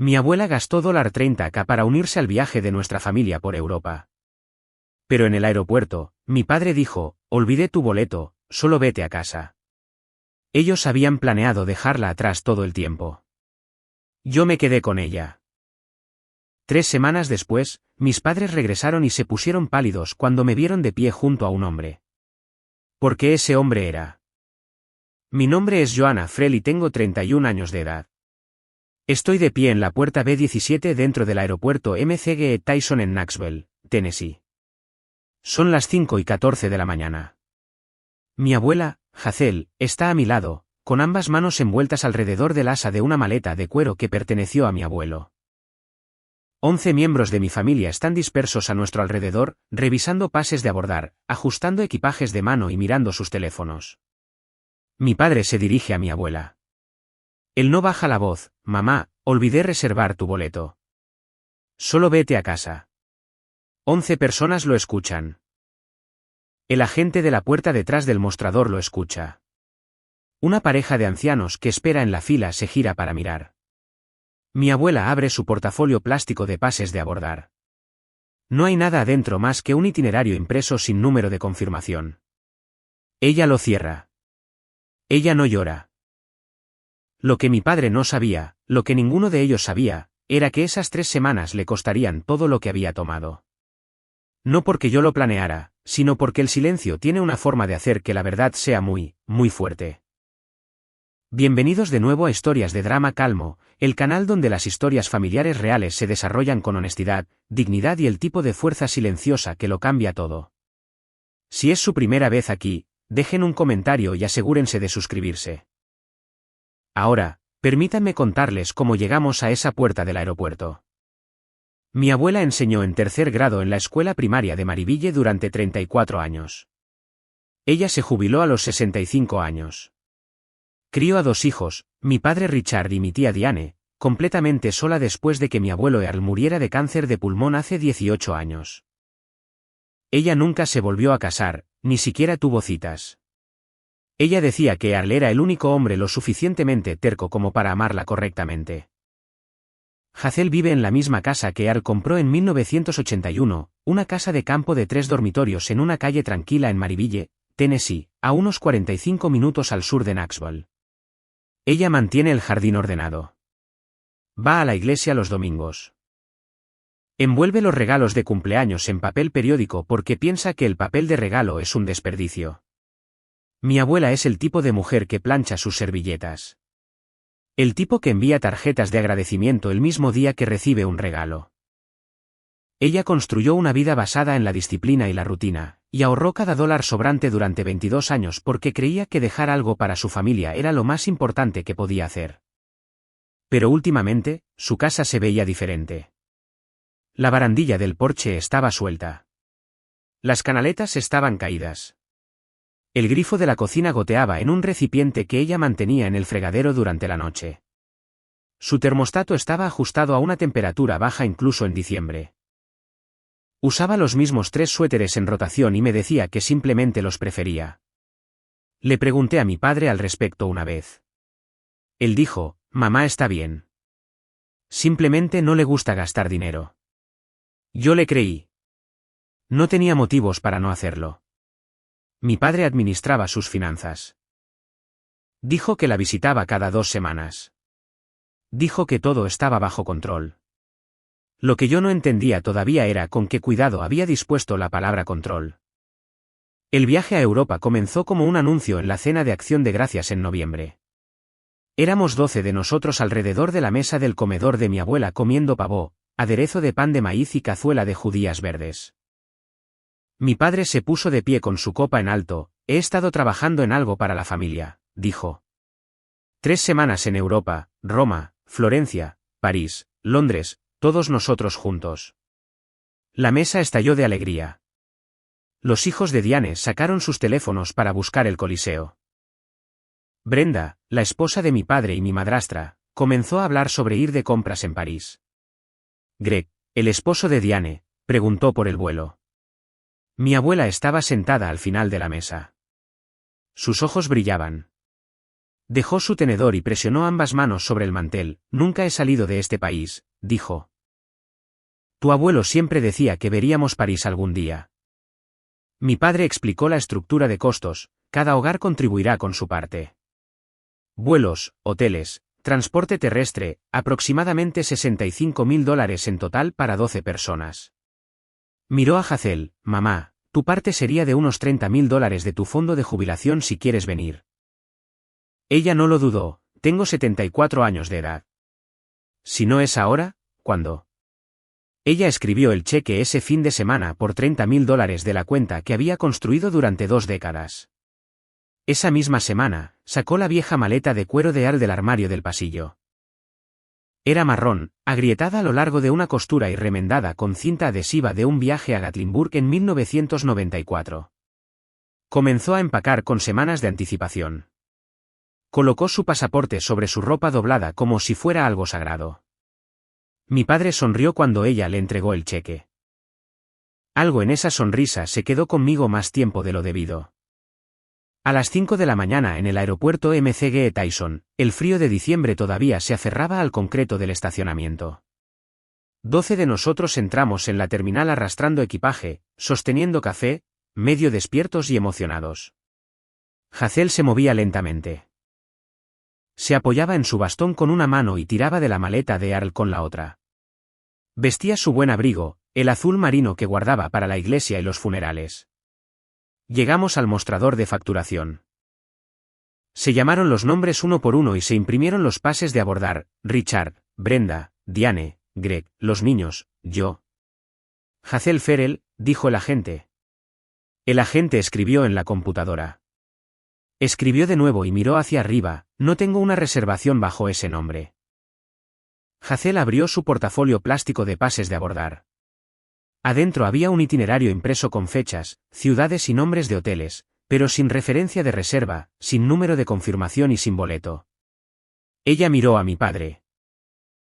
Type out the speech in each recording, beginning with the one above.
Mi abuela gastó $30K para unirse al viaje de nuestra familia por Europa. Pero en el aeropuerto, mi padre dijo, olvidé tu boleto, solo vete a casa. Ellos habían planeado dejarla atrás todo el tiempo. Yo me quedé con ella. 3 semanas después, mis padres regresaron y se pusieron pálidos cuando me vieron de pie junto a un hombre. Porque ese hombre era. Mi nombre es Joanna Frel y tengo 31 años de edad. Estoy de pie en la puerta B-17 dentro del aeropuerto McGee Tyson en Knoxville, Tennessee. Son las 5:14 de la mañana. Mi abuela, Hazel, está a mi lado, con ambas manos envueltas alrededor del asa de una maleta de cuero que perteneció a mi abuelo. 11 miembros de mi familia están dispersos a nuestro alrededor, revisando pases de abordar, ajustando equipajes de mano y mirando sus teléfonos. Mi padre se dirige a mi abuela. Él no baja la voz, mamá, olvidé reservar tu boleto. Solo vete a casa. 11 personas lo escuchan. El agente de la puerta detrás del mostrador lo escucha. Una pareja de ancianos que espera en la fila se gira para mirar. Mi abuela abre su portafolio plástico de pases de abordar. No hay nada adentro más que un itinerario impreso sin número de confirmación. Ella lo cierra. Ella no llora. Lo que mi padre no sabía, lo que ninguno de ellos sabía, era que esas 3 semanas le costarían todo lo que había tomado. No porque yo lo planeara, sino porque el silencio tiene una forma de hacer que la verdad sea muy, muy fuerte. Bienvenidos de nuevo a Historias de Drama Calmo, el canal donde las historias familiares reales se desarrollan con honestidad, dignidad y el tipo de fuerza silenciosa que lo cambia todo. Si es su primera vez aquí, dejen un comentario y asegúrense de suscribirse. Ahora, permítanme contarles cómo llegamos a esa puerta del aeropuerto. Mi abuela enseñó en 3er grado en la escuela primaria de Mariville durante 34 años. Ella se jubiló a los 65 años. Crió a 2 hijos, mi padre Richard y mi tía Diane, completamente sola después de que mi abuelo Earl muriera de cáncer de pulmón hace 18 años. Ella nunca se volvió a casar, ni siquiera tuvo citas. Ella decía que Earl era el único hombre lo suficientemente terco como para amarla correctamente. Hazel vive en la misma casa que Earl compró en 1981, una casa de campo de 3 dormitorios en una calle tranquila en Mariville, Tennessee, a unos 45 minutos al sur de Knoxville. Ella mantiene el jardín ordenado. Va a la iglesia los domingos. Envuelve los regalos de cumpleaños en papel periódico porque piensa que el papel de regalo es un desperdicio. Mi abuela es el tipo de mujer que plancha sus servilletas. El tipo que envía tarjetas de agradecimiento el mismo día que recibe un regalo. Ella construyó una vida basada en la disciplina y la rutina, y ahorró cada dólar sobrante durante 22 años porque creía que dejar algo para su familia era lo más importante que podía hacer. Pero últimamente, su casa se veía diferente. La barandilla del porche estaba suelta. Las canaletas estaban caídas. El grifo de la cocina goteaba en un recipiente que ella mantenía en el fregadero durante la noche. Su termostato estaba ajustado a una temperatura baja incluso en diciembre. Usaba los mismos 3 suéteres en rotación y me decía que simplemente los prefería. Le pregunté a mi padre al respecto una vez. Él dijo, mamá está bien. Simplemente no le gusta gastar dinero. Yo le creí. No tenía motivos para no hacerlo. Mi padre administraba sus finanzas. Dijo que la visitaba cada 2 semanas. Dijo que todo estaba bajo control. Lo que yo no entendía todavía era con qué cuidado había dispuesto la palabra control. El viaje a Europa comenzó como un anuncio en la cena de Acción de Gracias en noviembre. Éramos 12 de nosotros alrededor de la mesa del comedor de mi abuela comiendo pavó, aderezo de pan de maíz y cazuela de judías verdes. Mi padre se puso de pie con su copa en alto. He estado trabajando en algo para la familia, dijo. 3 semanas en Europa, Roma, Florencia, París, Londres, todos nosotros juntos. La mesa estalló de alegría. Los hijos de Diane sacaron sus teléfonos para buscar el Coliseo. Brenda, la esposa de mi padre y mi madrastra, comenzó a hablar sobre ir de compras en París. Greg, el esposo de Diane, preguntó por el vuelo. Mi abuela estaba sentada al final de la mesa. Sus ojos brillaban. Dejó su tenedor y presionó ambas manos sobre el mantel. Nunca he salido de este país, dijo. Tu abuelo siempre decía que veríamos París algún día. Mi padre explicó la estructura de costos, cada hogar contribuirá con su parte. Vuelos, hoteles, transporte terrestre, aproximadamente $65.000 en total para 12 personas. Miró a Hazel. Mamá, tu parte sería de unos $30.000 de tu fondo de jubilación si quieres venir. Ella no lo dudó. Tengo 74 años de edad. Si no es ahora, ¿cuándo? Ella escribió el cheque ese fin de semana por $30.000 de la cuenta que había construido durante 2 décadas. Esa misma semana, sacó la vieja maleta de cuero de Al del armario del pasillo. Era marrón, agrietada a lo largo de una costura y remendada con cinta adhesiva de un viaje a Gatlinburg en 1994. Comenzó a empacar con semanas de anticipación. Colocó su pasaporte sobre su ropa doblada como si fuera algo sagrado. Mi padre sonrió cuando ella le entregó el cheque. Algo en esa sonrisa se quedó conmigo más tiempo de lo debido. A las 5 de la mañana en el aeropuerto McGee Tyson, el frío de diciembre todavía se aferraba al concreto del estacionamiento. 12 de nosotros entramos en la terminal arrastrando equipaje, sosteniendo café, medio despiertos y emocionados. Hazel se movía lentamente. Se apoyaba en su bastón con una mano y tiraba de la maleta de Earl con la otra. Vestía su buen abrigo, el azul marino que guardaba para la iglesia y los funerales. Llegamos al mostrador de facturación. Se llamaron los nombres uno por uno y se imprimieron los pases de abordar: Richard, Brenda, Diane, Greg, los niños, yo. Hazel Ferrell, dijo el agente. El agente escribió en la computadora. Escribió de nuevo y miró hacia arriba. No tengo una reservación bajo ese nombre. Hazel abrió su portafolio plástico de pases de abordar. Adentro había un itinerario impreso con fechas, ciudades y nombres de hoteles, pero sin referencia de reserva, sin número de confirmación y sin boleto. Ella miró a mi padre.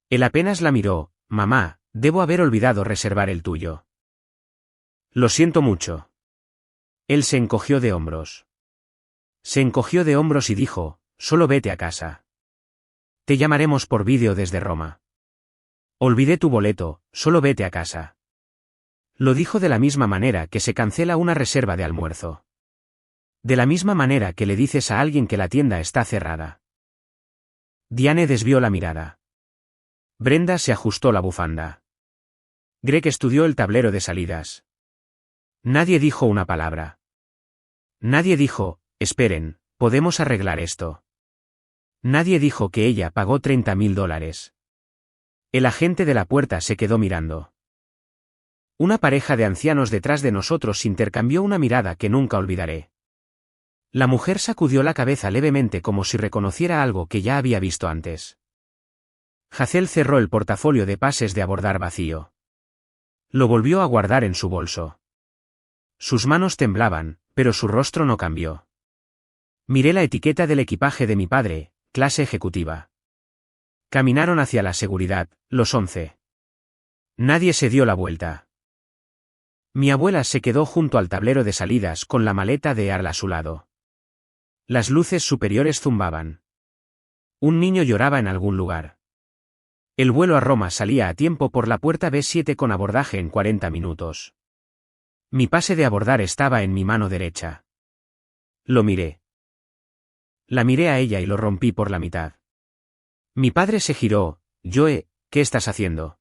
Él apenas la miró. Mamá, debo haber olvidado reservar el tuyo. Lo siento mucho. Él se encogió de hombros. Se encogió de hombros y dijo: solo vete a casa. Te llamaremos por vídeo desde Roma. Olvidé tu boleto, solo vete a casa. Lo dijo de la misma manera que se cancela una reserva de almuerzo. De la misma manera que le dices a alguien que la tienda está cerrada. Diane desvió la mirada. Brenda se ajustó la bufanda. Greg estudió el tablero de salidas. Nadie dijo una palabra. Nadie dijo: esperen, podemos arreglar esto. Nadie dijo que ella pagó $30.000. El agente de la puerta se quedó mirando. Una pareja de ancianos detrás de nosotros intercambió una mirada que nunca olvidaré. La mujer sacudió la cabeza levemente como si reconociera algo que ya había visto antes. Hazel cerró el portafolio de pases de abordar vacío. Lo volvió a guardar en su bolso. Sus manos temblaban, pero su rostro no cambió. Miré la etiqueta del equipaje de mi padre, clase ejecutiva. Caminaron hacia la seguridad, los 11. Nadie se dio la vuelta. Mi abuela se quedó junto al tablero de salidas con la maleta de Earl a su lado. Las luces superiores zumbaban. Un niño lloraba en algún lugar. El vuelo a Roma salía a tiempo por la puerta B7 con abordaje en 40 minutos. Mi pase de abordar estaba en mi mano derecha. Lo miré. La miré a ella y lo rompí por la mitad. Mi padre se giró. Joe, ¿qué estás haciendo?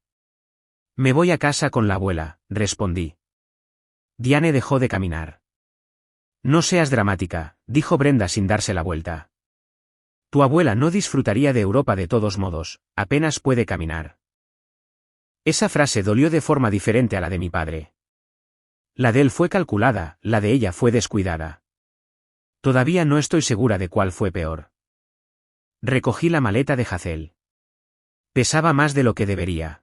Me voy a casa con la abuela, respondí. Diane dejó de caminar. No seas dramática, dijo Brenda sin darse la vuelta. Tu abuela no disfrutaría de Europa de todos modos, apenas puede caminar. Esa frase dolió de forma diferente a la de mi padre. La de él fue calculada, la de ella fue descuidada. Todavía no estoy segura de cuál fue peor. Recogí la maleta de Hazel. Pesaba más de lo que debería.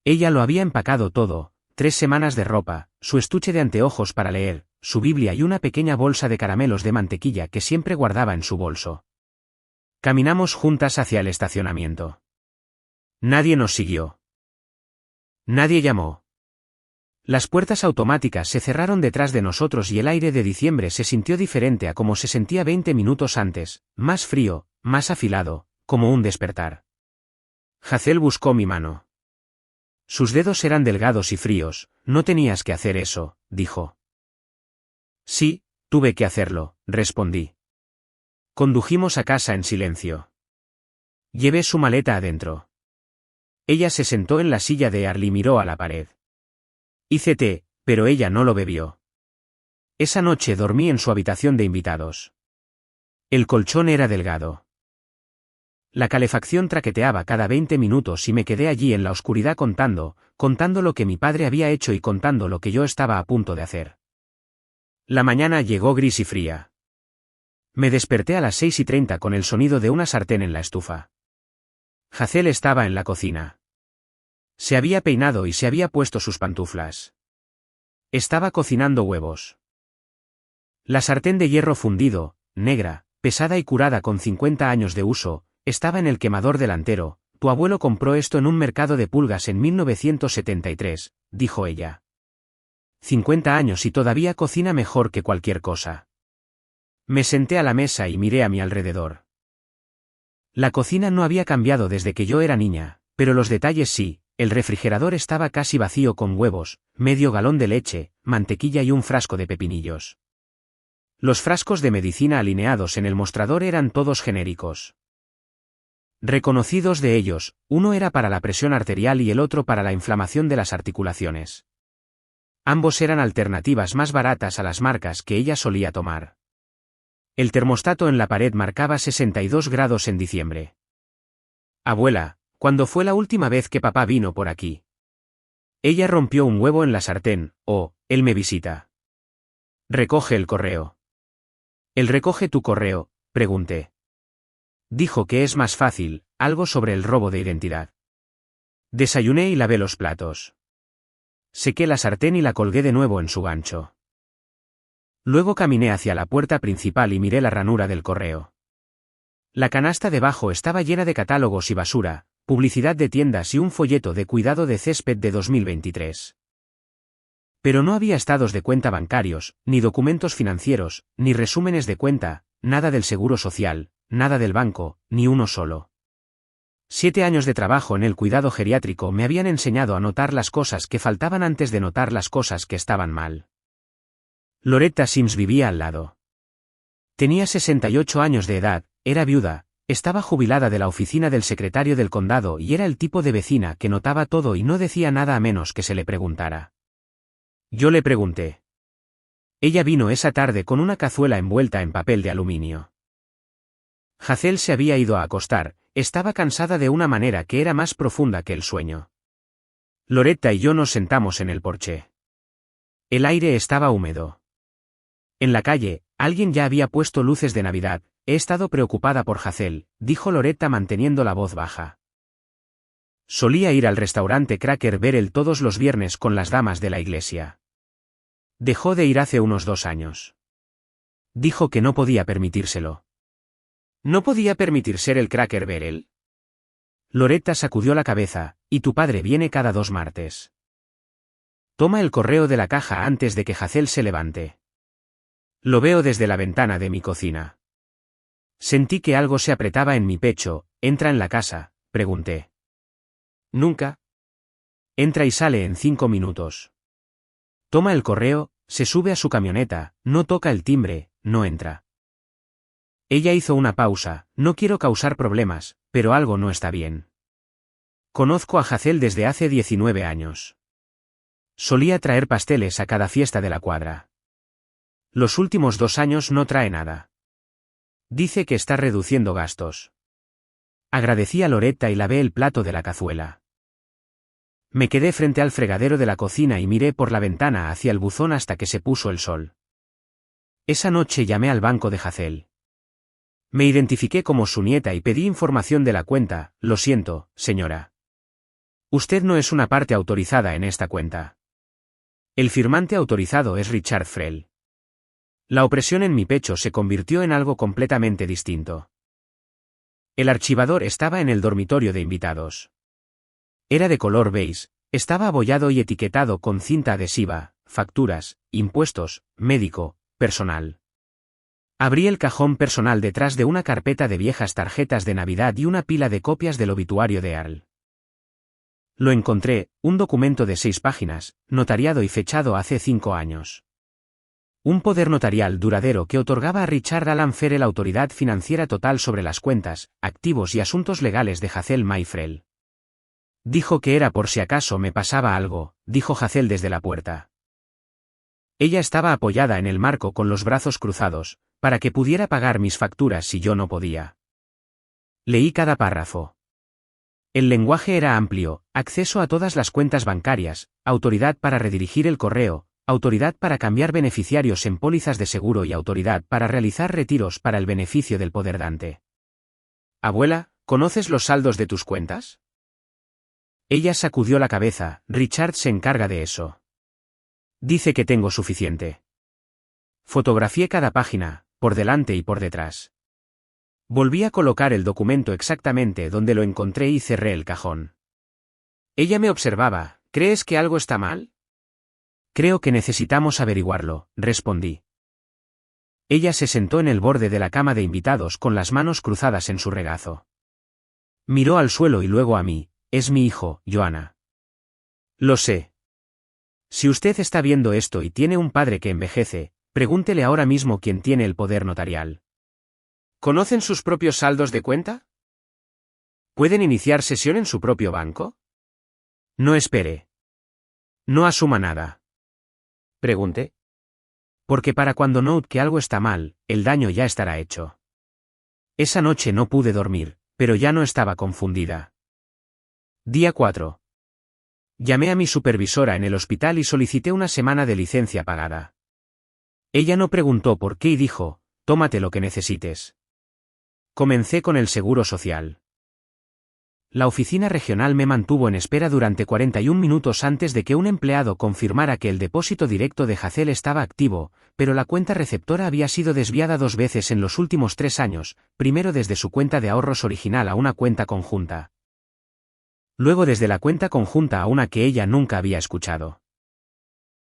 Ella lo había empacado todo: 3 semanas de ropa, su estuche de anteojos para leer, su Biblia y una pequeña bolsa de caramelos de mantequilla que siempre guardaba en su bolso. Caminamos juntas hacia el estacionamiento. Nadie nos siguió. Nadie llamó. Las puertas automáticas se cerraron detrás de nosotros y el aire de diciembre se sintió diferente a como se sentía 20 minutos antes, más frío, más afilado, como un despertar. Hazel buscó mi mano. Sus dedos eran delgados y fríos. No tenías que hacer eso, dijo. Sí, tuve que hacerlo, respondí. Condujimos a casa en silencio. Llevé su maleta adentro. Ella se sentó en la silla de Arlie y miró a la pared. Hice té, pero ella no lo bebió. Esa noche dormí en su habitación de invitados. El colchón era delgado. La calefacción traqueteaba cada 20 minutos y me quedé allí en la oscuridad contando lo que mi padre había hecho y contando lo que yo estaba a punto de hacer. La mañana llegó gris y fría. Me desperté a las 6:30 con el sonido de una sartén en la estufa. Hazel estaba en la cocina. Se había peinado y se había puesto sus pantuflas. Estaba cocinando huevos. La sartén de hierro fundido, negra, pesada y curada con 50 años de uso, estaba en el quemador delantero. Tu abuelo compró esto en un mercado de pulgas en 1973, dijo ella. 50 años y todavía cocina mejor que cualquier cosa. Me senté a la mesa y miré a mi alrededor. La cocina no había cambiado desde que yo era niña, pero los detalles sí. El refrigerador estaba casi vacío con huevos, medio galón de leche, mantequilla y un frasco de pepinillos. Los frascos de medicina alineados en el mostrador eran todos genéricos. Reconocí dos de ellos, uno era para la presión arterial y el otro para la inflamación de las articulaciones. Ambos eran alternativas más baratas a las marcas que ella solía tomar. El termostato en la pared marcaba 62 grados en diciembre. Abuela, ¿cuándo fue la última vez que papá vino por aquí? Ella rompió un huevo en la sartén. Oh, él me visita. Recoge el correo. ¿Él recoge tu correo? Pregunté. Dijo que es más fácil, algo sobre el robo de identidad. Desayuné y lavé los platos. Sequé la sartén y la colgué de nuevo en su gancho. Luego caminé hacia la puerta principal y miré la ranura del correo. La canasta debajo estaba llena de catálogos y basura, publicidad de tiendas y un folleto de cuidado de césped de 2023. Pero no había estados de cuenta bancarios, ni documentos financieros, ni resúmenes de cuenta, nada del seguro social, nada del banco, ni uno solo. 7 años de trabajo en el cuidado geriátrico me habían enseñado a notar las cosas que faltaban antes de notar las cosas que estaban mal. Loretta Sims vivía al lado. Tenía 68 años de edad, era viuda, estaba jubilada de la oficina del secretario del condado y era el tipo de vecina que notaba todo y no decía nada a menos que se le preguntara. Yo le pregunté. Ella vino esa tarde con una cazuela envuelta en papel de aluminio. Hazel se había ido a acostar, estaba cansada de una manera que era más profunda que el sueño. Loretta y yo nos sentamos en el porche. El aire estaba húmedo. En la calle, alguien ya había puesto luces de Navidad. He estado preocupada por Hazel, dijo Loretta manteniendo la voz baja. Solía ir al restaurante Cracker Barrel todos los viernes con las damas de la iglesia. Dejó de ir hace unos 2 años. Dijo que no podía permitírselo. ¿No podía permitir ser el Cracker Barrel? Loretta sacudió la cabeza. Y tu padre viene cada 2 martes. Toma el correo de la caja antes de que Hazel se levante. Lo veo desde la ventana de mi cocina. Sentí que algo se apretaba en mi pecho. ¿Entra en la casa?, pregunté. Nunca. Entra y sale en 5 minutos. Toma el correo, se sube a su camioneta, no toca el timbre, no entra. Ella hizo una pausa. No quiero causar problemas, pero algo no está bien. Conozco a Hazel desde hace 19 años. Solía traer pasteles a cada fiesta de la cuadra. Los últimos 2 años no trae nada. Dice que está reduciendo gastos. Agradecí a Loretta y lavé el plato de la cazuela. Me quedé frente al fregadero de la cocina y miré por la ventana hacia el buzón hasta que se puso el sol. Esa noche llamé al banco de Hazel. Me identifiqué como su nieta y pedí información de la cuenta. Lo siento, señora. Usted no es una parte autorizada en esta cuenta. El firmante autorizado es Richard Frell. La opresión en mi pecho se convirtió en algo completamente distinto. El archivador estaba en el dormitorio de invitados. Era de color beige, Estaba abollado y etiquetado con cinta adhesiva, facturas, impuestos, médico, personal. Abrí el cajón personal detrás de una carpeta de viejas tarjetas de Navidad y una pila de copias del obituario de Earl. Lo encontré, un documento de 6 páginas, notariado y fechado hace 5 años. Un poder notarial duradero que otorgaba a Richard Alan Farrell autoridad financiera total sobre las cuentas, activos y asuntos legales de Hazel Mayfrell. Dijo que era por si acaso me pasaba algo, dijo Hazel desde la puerta. Ella estaba apoyada en el marco con los brazos cruzados, para que pudiera pagar mis facturas si yo no podía. Leí cada párrafo. El lenguaje era amplio: acceso a todas las cuentas bancarias, autoridad para redirigir el correo, autoridad para cambiar beneficiarios en pólizas de seguro y autoridad para realizar retiros para el beneficio del poder dante. Abuela, ¿conoces los saldos de tus cuentas? Ella sacudió la cabeza. Richard se encarga de eso. Dice que tengo suficiente. Fotografié cada página, por delante y por detrás. Volví a colocar el documento exactamente donde lo encontré y cerré el cajón. Ella me observaba. ¿Crees que algo está mal? Creo que necesitamos averiguarlo, respondí. Ella se sentó en el borde de la cama de invitados con las manos cruzadas en su regazo. Miró al suelo y luego a mí. Es mi hijo, Joanna. Lo sé. Si usted está viendo esto y tiene un padre que envejece, pregúntele ahora mismo quién tiene el poder notarial. ¿Conocen sus propios saldos de cuenta? ¿Pueden iniciar sesión en su propio banco? No espere. No asuma nada. Pregunté. Porque para cuando note que algo está mal, el daño ya estará hecho. Esa noche no pude dormir, pero ya no estaba confundida. Día 4. Llamé a mi supervisora en el hospital y solicité una semana de licencia pagada. Ella no preguntó por qué y dijo: tómate lo que necesites. Comencé con el seguro social. La oficina regional me mantuvo en espera durante 41 minutos antes de que un empleado confirmara que el depósito directo de Hazel estaba activo, pero la cuenta receptora había sido desviada 2 veces en los últimos 3 años, primero desde su cuenta de ahorros original a una cuenta conjunta. Luego desde la cuenta conjunta a una que ella nunca había escuchado.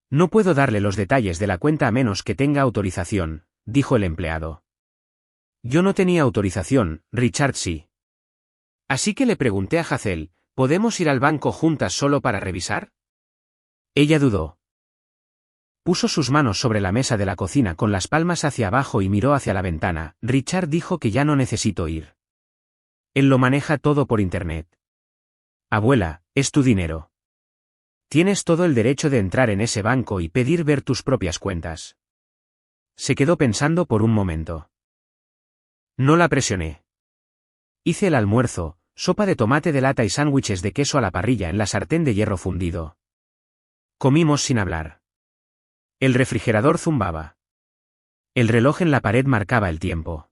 No puedo darle los detalles de la cuenta a menos que tenga autorización, dijo el empleado. Yo no tenía autorización, Richard sí. Así que le pregunté a Hazel: ¿podemos ir al banco juntas solo para revisar? Ella dudó. Puso sus manos sobre la mesa de la cocina con las palmas hacia abajo y miró hacia la ventana. Richard dijo que ya no necesito ir. Él lo maneja todo por internet. Abuela, es tu dinero. Tienes todo el derecho de entrar en ese banco y pedir ver tus propias cuentas. Se quedó pensando por un momento. No la presioné. Hice el almuerzo: sopa de tomate de lata y sándwiches de queso a la parrilla en la sartén de hierro fundido. Comimos sin hablar. El refrigerador zumbaba. El reloj en la pared marcaba el tiempo.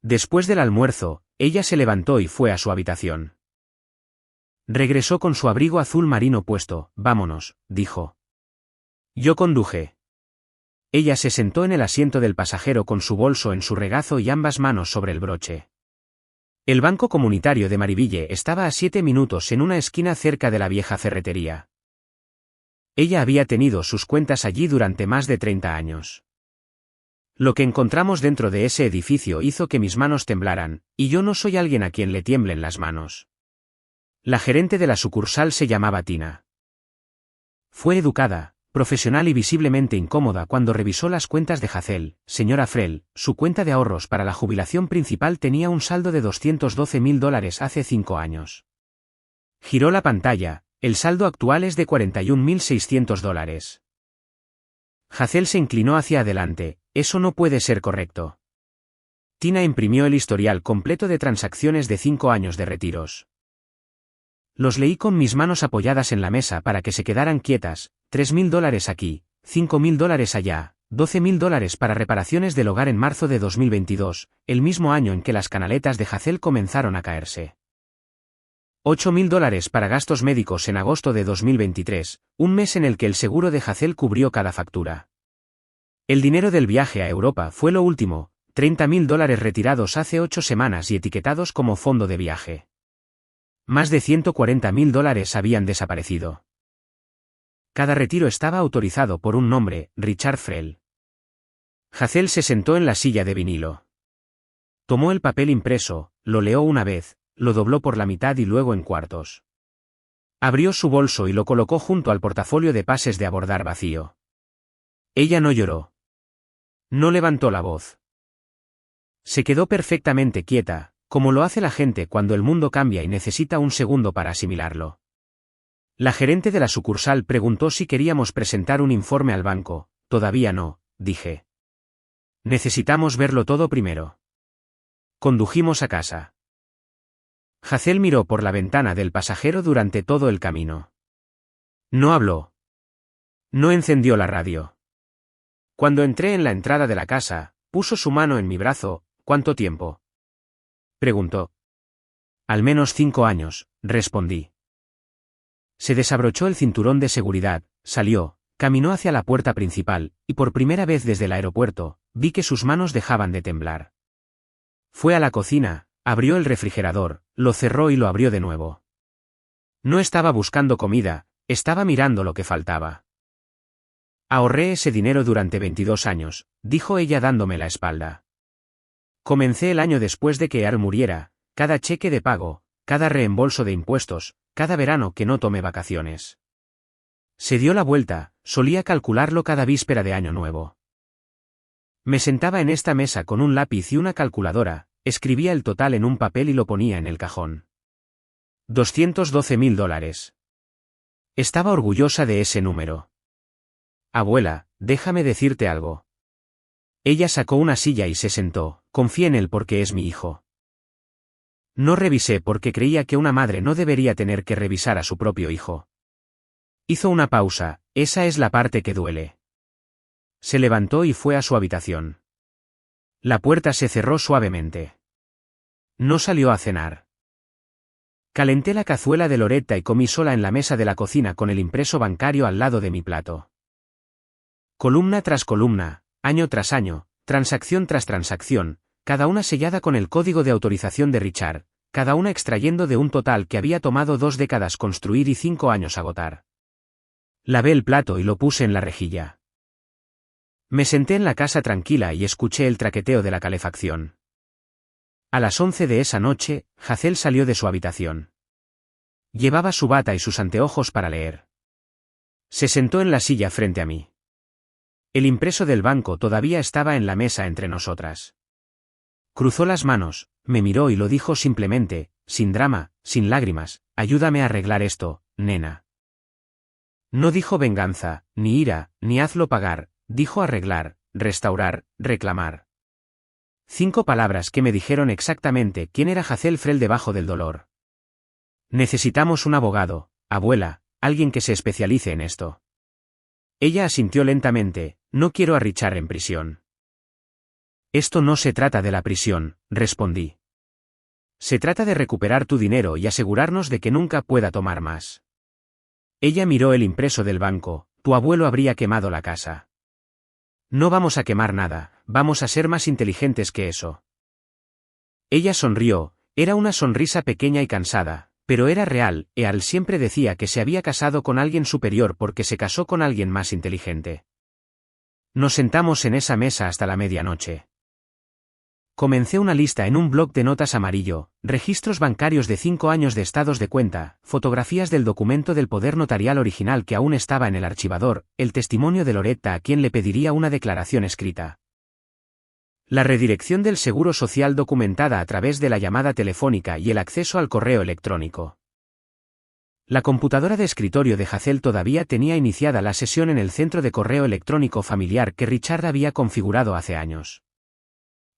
Después del almuerzo, ella se levantó y fue a su habitación. Regresó con su abrigo azul marino puesto. Vámonos, dijo. Yo conduje. Ella se sentó en el asiento del pasajero con su bolso en su regazo y ambas manos sobre el broche. El banco comunitario de Mariville estaba a 7 minutos en una esquina cerca de la vieja ferretería. Ella había tenido sus cuentas allí durante más de 30 años. Lo que encontramos dentro de ese edificio hizo que mis manos temblaran, y yo no soy alguien a quien le tiemblen las manos. La gerente de la sucursal se llamaba Tina. Fue educada, profesional y visiblemente incómoda cuando revisó las cuentas de Hazel. Señora Frell, su cuenta de ahorros para la jubilación principal tenía un saldo de $212.000 hace 5 años. Giró la pantalla: el saldo actual es de $41.600. Hazel se inclinó hacia adelante: eso no puede ser correcto. Tina imprimió el historial completo de transacciones de 5 años de retiros. Los leí con mis manos apoyadas en la mesa para que se quedaran quietas: $3.000 aquí, $5.000 allá, $12.000 para reparaciones del hogar en marzo de 2022, el mismo año en que las canaletas de Hazel comenzaron a caerse. $8.000 para gastos médicos en agosto de 2023, un mes en el que el seguro de Hazel cubrió cada factura. El dinero del viaje a Europa fue lo último: $30.000 retirados hace 8 semanas y etiquetados como fondo de viaje. Más de $140.000 habían desaparecido. Cada retiro estaba autorizado por un nombre, Richard Frell. Hazel se sentó en la silla de vinilo. Tomó el papel impreso, lo leó una vez, lo dobló por la mitad y luego en cuartos. Abrió su bolso y lo colocó junto al portafolio de pases de abordar vacío. Ella no lloró. No levantó la voz. Se quedó perfectamente quieta, como lo hace la gente cuando el mundo cambia y necesita un segundo para asimilarlo. La gerente de la sucursal preguntó si queríamos presentar un informe al banco. Todavía no, dije. Necesitamos verlo todo primero. Condujimos a casa. Hazel miró por la ventana del pasajero durante todo el camino. No habló. No encendió la radio. Cuando entré en la entrada de la casa, puso su mano en mi brazo. ¿Cuánto tiempo?, preguntó. Al menos 5 años, respondí. Se desabrochó el cinturón de seguridad, salió, caminó hacia la puerta principal, y por primera vez desde el aeropuerto, vi que sus manos dejaban de temblar. Fue a la cocina, abrió el refrigerador, lo cerró y lo abrió de nuevo. No estaba buscando comida, estaba mirando lo que faltaba. Ahorré ese dinero durante 22 años, dijo ella dándome la espalda. Comencé el año después de que Earl muriera, cada cheque de pago, cada reembolso de impuestos, cada verano que no tomé vacaciones. Se dio la vuelta, solía calcularlo cada víspera de Año Nuevo. Me sentaba en esta mesa con un lápiz y una calculadora, escribía el total en un papel y lo ponía en el cajón. $212.000. Estaba orgullosa de ese número. Abuela, déjame decirte algo. Ella sacó una silla y se sentó. Confía en él porque es mi hijo. No revisé porque creía que una madre no debería tener que revisar a su propio hijo. Hizo una pausa, esa es la parte que duele. Se levantó y fue a su habitación. La puerta se cerró suavemente. No salió a cenar. Calenté la cazuela de Loretta y comí sola en la mesa de la cocina con el impreso bancario al lado de mi plato. Columna tras columna, año tras año, transacción tras transacción, cada una sellada con el código de autorización de Richard, cada una extrayendo de un total que había tomado 2 décadas construir y 5 años agotar. Lavé el plato y lo puse en la rejilla. Me senté en la casa tranquila y escuché el traqueteo de la calefacción. A las 11 de esa noche, Hazel salió de su habitación. Llevaba su bata y sus anteojos para leer. Se sentó en la silla frente a mí. El impreso del banco todavía estaba en la mesa entre nosotras. Cruzó las manos, me miró y lo dijo simplemente, sin drama, sin lágrimas: ayúdame a arreglar esto, nena. No dijo venganza, ni ira, ni hazlo pagar, dijo arreglar, restaurar, reclamar. 5 palabras que me dijeron exactamente quién era Hazel Frell debajo del dolor. Necesitamos un abogado, abuela, alguien que se especialice en esto. Ella asintió lentamente. No quiero a Richard en prisión. Esto no se trata de la prisión, respondí. Se trata de recuperar tu dinero y asegurarnos de que nunca pueda tomar más. Ella miró el impreso del banco. Tu abuelo habría quemado la casa. No vamos a quemar nada, vamos a ser más inteligentes que eso. Ella sonrió, era una sonrisa pequeña y cansada, pero era real. Earl siempre decía que se había casado con alguien superior porque se casó con alguien más inteligente. Nos sentamos en esa mesa hasta la medianoche. Comencé una lista en un bloc de notas amarillo, registros bancarios de 5 años de estados de cuenta, fotografías del documento del poder notarial original que aún estaba en el archivador, el testimonio de Loretta a quien le pediría una declaración escrita. La redirección del seguro social documentada a través de la llamada telefónica y el acceso al correo electrónico. La computadora de escritorio de Hazel todavía tenía iniciada la sesión en el centro de correo electrónico familiar que Richard había configurado hace años.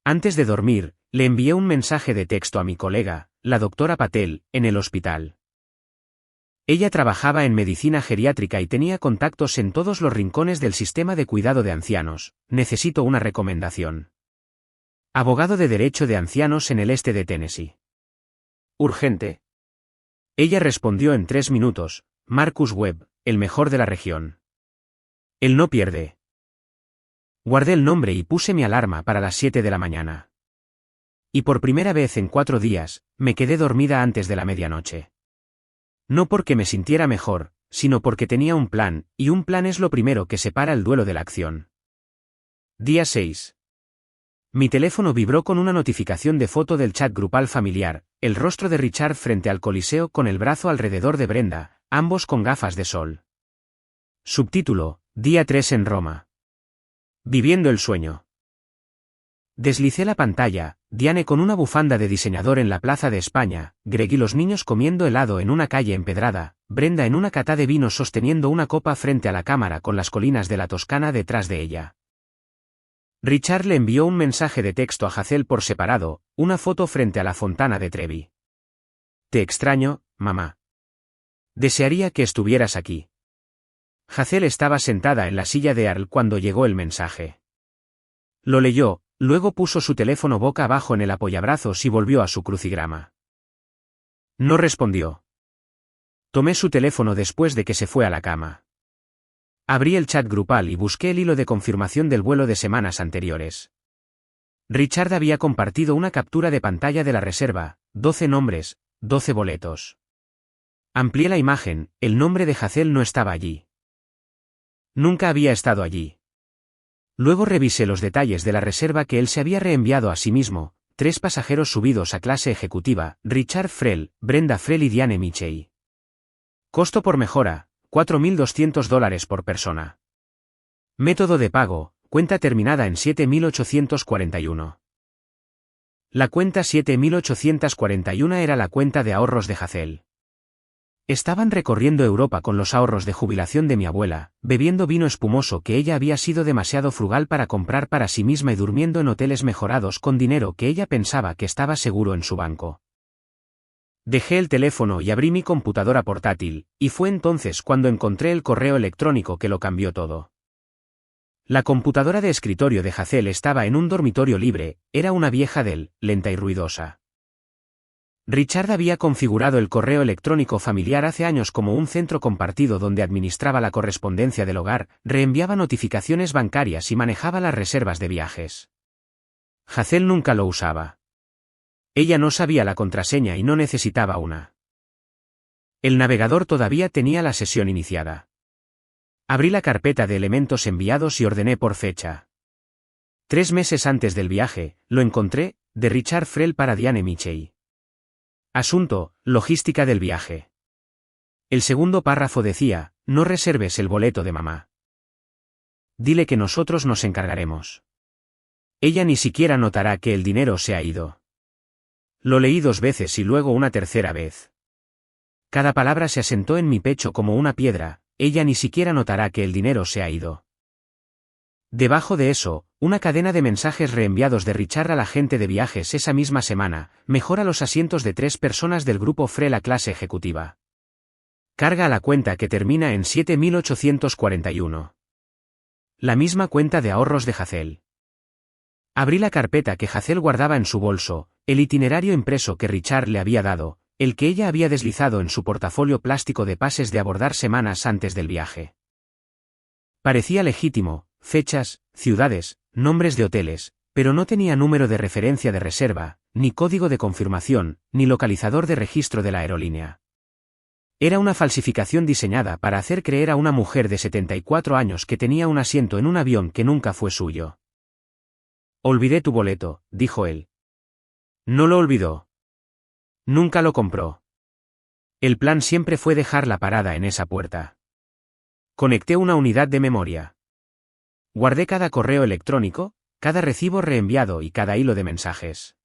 Antes de dormir, le envié un mensaje de texto a mi colega, la doctora Patel, en el hospital. Ella trabajaba en medicina geriátrica y tenía contactos en todos los rincones del sistema de cuidado de ancianos. Necesito una recomendación. Abogado de derecho de ancianos en el este de Tennessee. Urgente. Ella respondió en 3 minutos, Marcus Webb, el mejor de la región. Él no pierde. Guardé el nombre y puse mi alarma para las 7 de la mañana. Y por primera vez en 4 días, me quedé dormida antes de la medianoche. No porque me sintiera mejor, sino porque tenía un plan, y un plan es lo primero que separa el duelo de la acción. Día 6. Mi teléfono vibró con una notificación de foto del chat grupal familiar, el rostro de Richard frente al coliseo con el brazo alrededor de Brenda, ambos con gafas de sol. Subtítulo: Día 3 en Roma. Viviendo el sueño. Deslicé la pantalla, Diane con una bufanda de diseñador en la Plaza de España, Greg y los niños comiendo helado en una calle empedrada, Brenda en una cata de vino sosteniendo una copa frente a la cámara con las colinas de la Toscana detrás de ella. Richard le envió un mensaje de texto a Hazel por separado, una foto frente a la fontana de Trevi. Te extraño, mamá. Desearía que estuvieras aquí. Hazel estaba sentada en la silla de Earl cuando llegó el mensaje. Lo leyó, luego puso su teléfono boca abajo en el apoyabrazos y volvió a su crucigrama. No respondió. Tomé su teléfono después de que se fue a la cama. Abrí el chat grupal y busqué el hilo de confirmación del vuelo de semanas anteriores. Richard había compartido una captura de pantalla de la reserva, 12 nombres, 12 boletos. Amplié la imagen, el nombre de Hazel no estaba allí. Nunca había estado allí. Luego revisé los detalles de la reserva que él se había reenviado a sí mismo, 3 pasajeros subidos a clase ejecutiva, Richard Frell, Brenda Frell y Diane Michey. Costo por mejora, $4.200 por persona. Método de pago, cuenta terminada en 7.841. La cuenta 7.841 era la cuenta de ahorros de Hazel. Estaban recorriendo Europa con los ahorros de jubilación de mi abuela, bebiendo vino espumoso que ella había sido demasiado frugal para comprar para sí misma y durmiendo en hoteles mejorados con dinero que ella pensaba que estaba seguro en su banco. Dejé el teléfono y abrí mi computadora portátil, y fue entonces cuando encontré el correo electrónico que lo cambió todo. La computadora de escritorio de Hazel estaba en un dormitorio libre, era una vieja Dell, lenta y ruidosa. Richard había configurado el correo electrónico familiar hace años como un centro compartido donde administraba la correspondencia del hogar, reenviaba notificaciones bancarias y manejaba las reservas de viajes. Hazel nunca lo usaba. Ella no sabía la contraseña y no necesitaba una. El navegador todavía tenía la sesión iniciada. Abrí la carpeta de elementos enviados y ordené por fecha. 3 meses antes del viaje, lo encontré, de Richard Frell para Diane Michey. Asunto, logística del viaje. El segundo párrafo decía, no reserves el boleto de mamá. Dile que nosotros nos encargaremos. Ella ni siquiera notará que el dinero se ha ido. Lo leí 2 veces y luego una tercera vez. Cada palabra se asentó en mi pecho como una piedra, ella ni siquiera notará que el dinero se ha ido. Debajo de eso, una cadena de mensajes reenviados de Richard a la gente de viajes esa misma semana, mejora los asientos de 3 personas del grupo Frell a clase ejecutiva. Carga a la cuenta que termina en 7.841. La misma cuenta de ahorros de Hazel. Abrí la carpeta que Hazel guardaba en su bolso, el itinerario impreso que Richard le había dado, el que ella había deslizado en su portafolio plástico de pases de abordar semanas antes del viaje. Parecía legítimo, fechas, ciudades, nombres de hoteles, pero no tenía número de referencia de reserva, ni código de confirmación, ni localizador de registro de la aerolínea. Era una falsificación diseñada para hacer creer a una mujer de 74 años que tenía un asiento en un avión que nunca fue suyo. Olvidé tu boleto, dijo él. No lo olvidó. Nunca lo compró. El plan siempre fue dejarla parada en esa puerta. Conecté una unidad de memoria. Guardé cada correo electrónico, cada recibo reenviado y cada hilo de mensajes.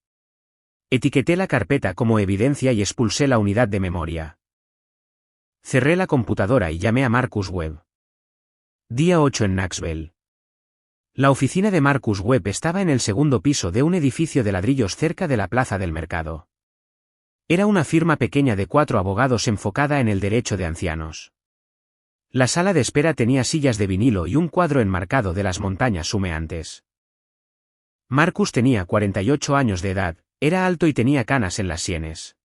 Etiqueté la carpeta como evidencia y expulsé la unidad de memoria. Cerré la computadora y llamé a Marcus Webb. Día 8 en Knoxville. La oficina de Marcus Webb estaba en el segundo piso de un edificio de ladrillos cerca de la plaza del mercado. Era una firma pequeña de 4 abogados enfocada en el derecho de ancianos. La sala de espera tenía sillas de vinilo y un cuadro enmarcado de las montañas humeantes. Marcus tenía 48 años de edad, era alto y tenía canas en las sienes.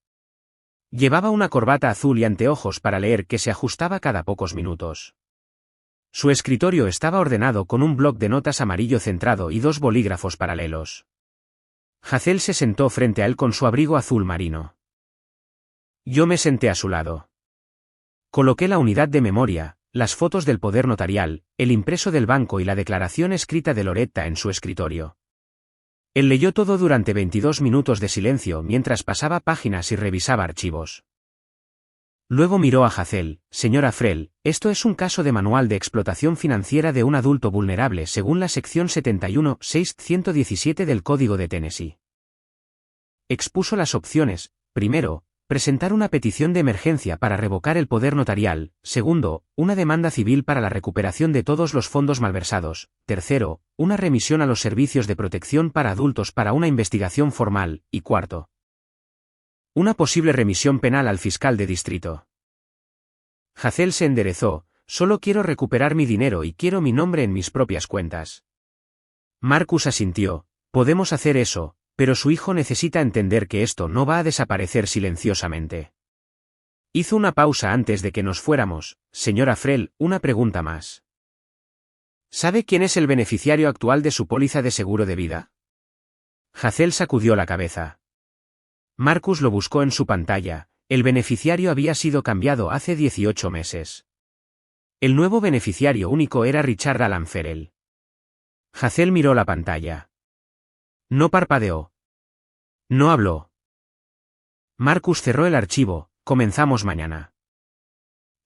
Llevaba una corbata azul y anteojos para leer que se ajustaba cada pocos minutos. Su escritorio estaba ordenado con un bloc de notas amarillo centrado y 2 bolígrafos paralelos. Hazel se sentó frente a él con su abrigo azul marino. Yo me senté a su lado. Coloqué la unidad de memoria, las fotos del poder notarial, el impreso del banco y la declaración escrita de Loretta en su escritorio. Él leyó todo durante 22 minutos de silencio mientras pasaba páginas y revisaba archivos. Luego miró a Hazel. Señora Frell, esto es un caso de manual de explotación financiera de un adulto vulnerable según la sección 71.617 del Código de Tennessee. Expuso las opciones: primero, presentar una petición de emergencia para revocar el poder notarial; segundo, una demanda civil para la recuperación de todos los fondos malversados; tercero, una remisión a los servicios de protección para adultos para una investigación formal; y cuarto, una posible remisión penal al fiscal de distrito. Hazel se enderezó. Solo quiero recuperar mi dinero y quiero mi nombre en mis propias cuentas. Marcus asintió. Podemos hacer eso, pero su hijo necesita entender que esto no va a desaparecer silenciosamente. Hizo una pausa antes de que nos fuéramos. Señora Frell, una pregunta más. ¿Sabe quién es el beneficiario actual de su póliza de seguro de vida? Hazel sacudió la cabeza. Marcus lo buscó en su pantalla. El beneficiario había sido cambiado hace 18 meses. El nuevo beneficiario único era Richard Alan Ferrell. Hazel miró la pantalla. No parpadeó. No habló. Marcus cerró el archivo. Comenzamos mañana.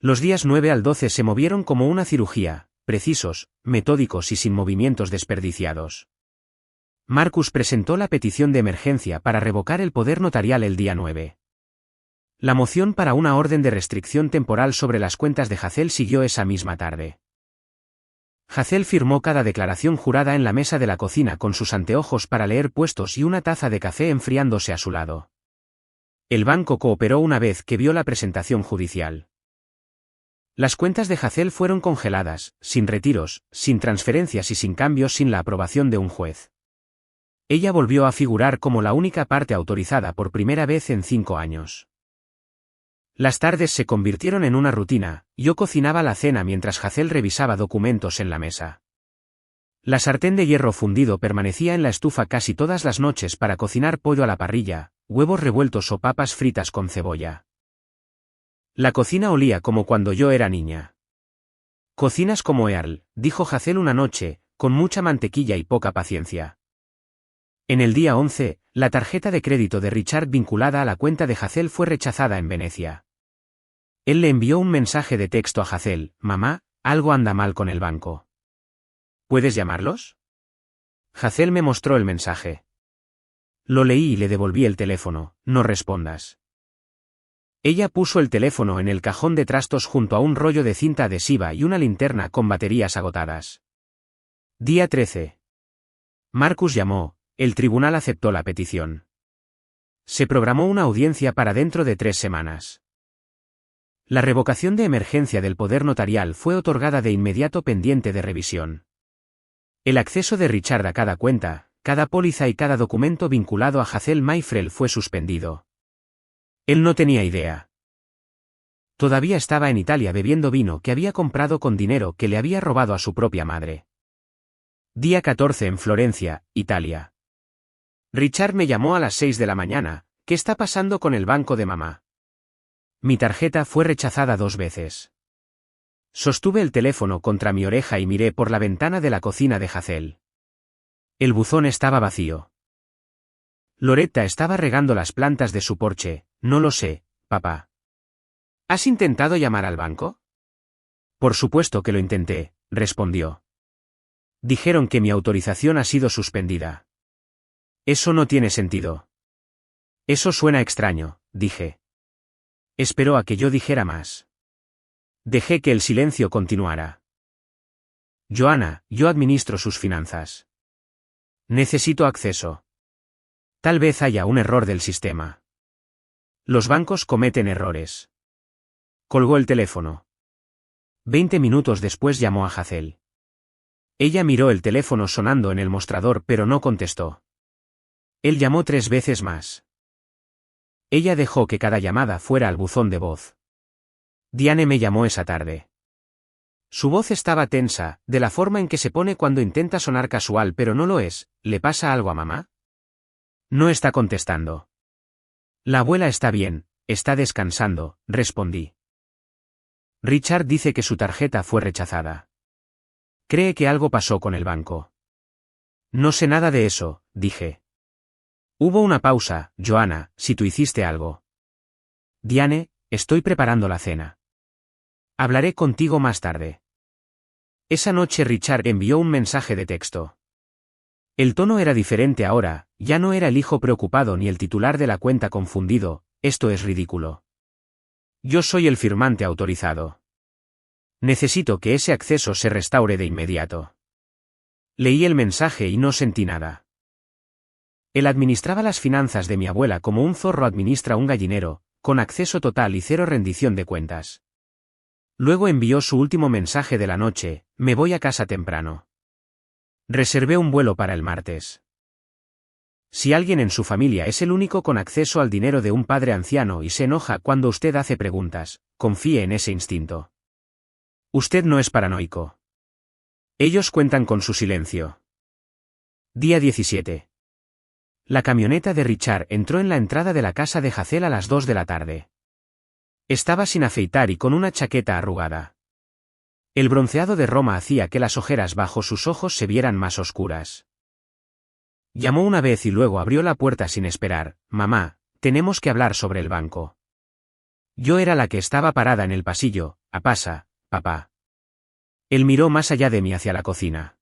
Los días 9 al 12 se movieron como una cirugía, precisos, metódicos y sin movimientos desperdiciados. Marcus presentó la petición de emergencia para revocar el poder notarial el día 9. La moción para una orden de restricción temporal sobre las cuentas de Hazel siguió esa misma tarde. Hazel firmó cada declaración jurada en la mesa de la cocina con sus anteojos para leer puestos y una taza de café enfriándose a su lado. El banco cooperó una vez que vio la presentación judicial. Las cuentas de Hazel fueron congeladas, sin retiros, sin transferencias y sin cambios sin la aprobación de un juez. Ella volvió a figurar como la única parte autorizada por primera vez en 5 años. Las tardes se convirtieron en una rutina. Yo cocinaba la cena mientras Hazel revisaba documentos en la mesa. La sartén de hierro fundido permanecía en la estufa casi todas las noches para cocinar pollo a la parrilla, huevos revueltos o papas fritas con cebolla. La cocina olía como cuando yo era niña. «Cocinas como Earl», dijo Hazel una noche, con mucha mantequilla y poca paciencia. En el día 11, la tarjeta de crédito de Richard vinculada a la cuenta de Hazel fue rechazada en Venecia. Él le envió un mensaje de texto a Hazel: «Mamá, algo anda mal con el banco. ¿Puedes llamarlos?». Hazel me mostró el mensaje. Lo leí y le devolví el teléfono. «No respondas». Ella puso el teléfono en el cajón de trastos junto a un rollo de cinta adhesiva y una linterna con baterías agotadas. Día 13. Marcus llamó. El tribunal aceptó la petición. Se programó una audiencia para dentro de 3 semanas. La revocación de emergencia del poder notarial fue otorgada de inmediato pendiente de revisión. El acceso de Richard a cada cuenta, cada póliza y cada documento vinculado a Hazel Mayfrell fue suspendido. Él no tenía idea. Todavía estaba en Italia bebiendo vino que había comprado con dinero que le había robado a su propia madre. Día 14 en Florencia, Italia. Richard me llamó a las 6 de la mañana. ¿Qué está pasando con el banco de mamá? Mi tarjeta fue rechazada 2 veces. Sostuve el teléfono contra mi oreja y miré por la ventana de la cocina de Hazel. El buzón estaba vacío. Loretta estaba regando las plantas de su porche. No lo sé, papá. ¿Has intentado llamar al banco? Por supuesto que lo intenté, respondió. Dijeron que mi autorización ha sido suspendida. Eso no tiene sentido. Eso suena extraño, dije. Esperó a que yo dijera más. Dejé que el silencio continuara. Joanna, yo administro sus finanzas. Necesito acceso. Tal vez haya un error del sistema. Los bancos cometen errores. Colgó el teléfono. 20 minutos después llamó a Hazel. Ella miró el teléfono sonando en el mostrador pero no contestó. Él llamó 3 veces más. Ella dejó que cada llamada fuera al buzón de voz. Diane me llamó esa tarde. Su voz estaba tensa, de la forma en que se pone cuando intenta sonar casual pero no lo es. ¿Le pasa algo a mamá? No está contestando. La abuela está bien, está descansando, respondí. Richard dice que su tarjeta fue rechazada. Cree que algo pasó con el banco. No sé nada de eso, dije. Hubo una pausa, Joanna, si tú hiciste algo. Diane, estoy preparando la cena. Hablaré contigo más tarde. Esa noche Richard envió un mensaje de texto. El tono era diferente ahora, ya no era el hijo preocupado ni el titular de la cuenta confundido, esto es ridículo. Yo soy el firmante autorizado. Necesito que ese acceso se restaure de inmediato. Leí el mensaje y no sentí nada. Él administraba las finanzas de mi abuela como un zorro administra un gallinero, con acceso total y cero rendición de cuentas. Luego envió su último mensaje de la noche, me voy a casa temprano. Reservé un vuelo para el martes. Si alguien en su familia es el único con acceso al dinero de un padre anciano y se enoja cuando usted hace preguntas, confíe en ese instinto. Usted no es paranoico. Ellos cuentan con su silencio. Día 17. La camioneta de Richard entró en la entrada de la casa de Hazel a las 2 de la tarde. Estaba sin afeitar y con una chaqueta arrugada. El bronceado de Roma hacía que las ojeras bajo sus ojos se vieran más oscuras. Llamó una vez y luego abrió la puerta sin esperar. Mamá, tenemos que hablar sobre el banco. Yo era la que estaba parada en el pasillo. A pasa, papá. Él miró más allá de mí hacia la cocina.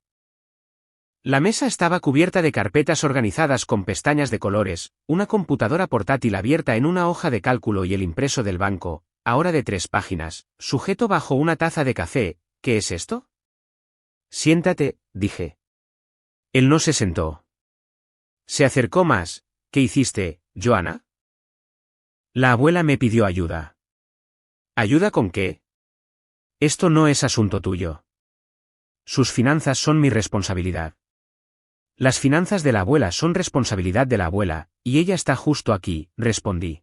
La mesa estaba cubierta de carpetas organizadas con pestañas de colores, una computadora portátil abierta en una hoja de cálculo y el impreso del banco, ahora de 3 páginas, sujeto bajo una taza de café. ¿Qué es esto? Siéntate, dije. Él no se sentó. Se acercó más. ¿Qué hiciste, Joanna? La abuela me pidió ayuda. ¿Ayuda con qué? Esto no es asunto tuyo. Sus finanzas son mi responsabilidad. Las finanzas de la abuela son responsabilidad de la abuela, y ella está justo aquí, respondí.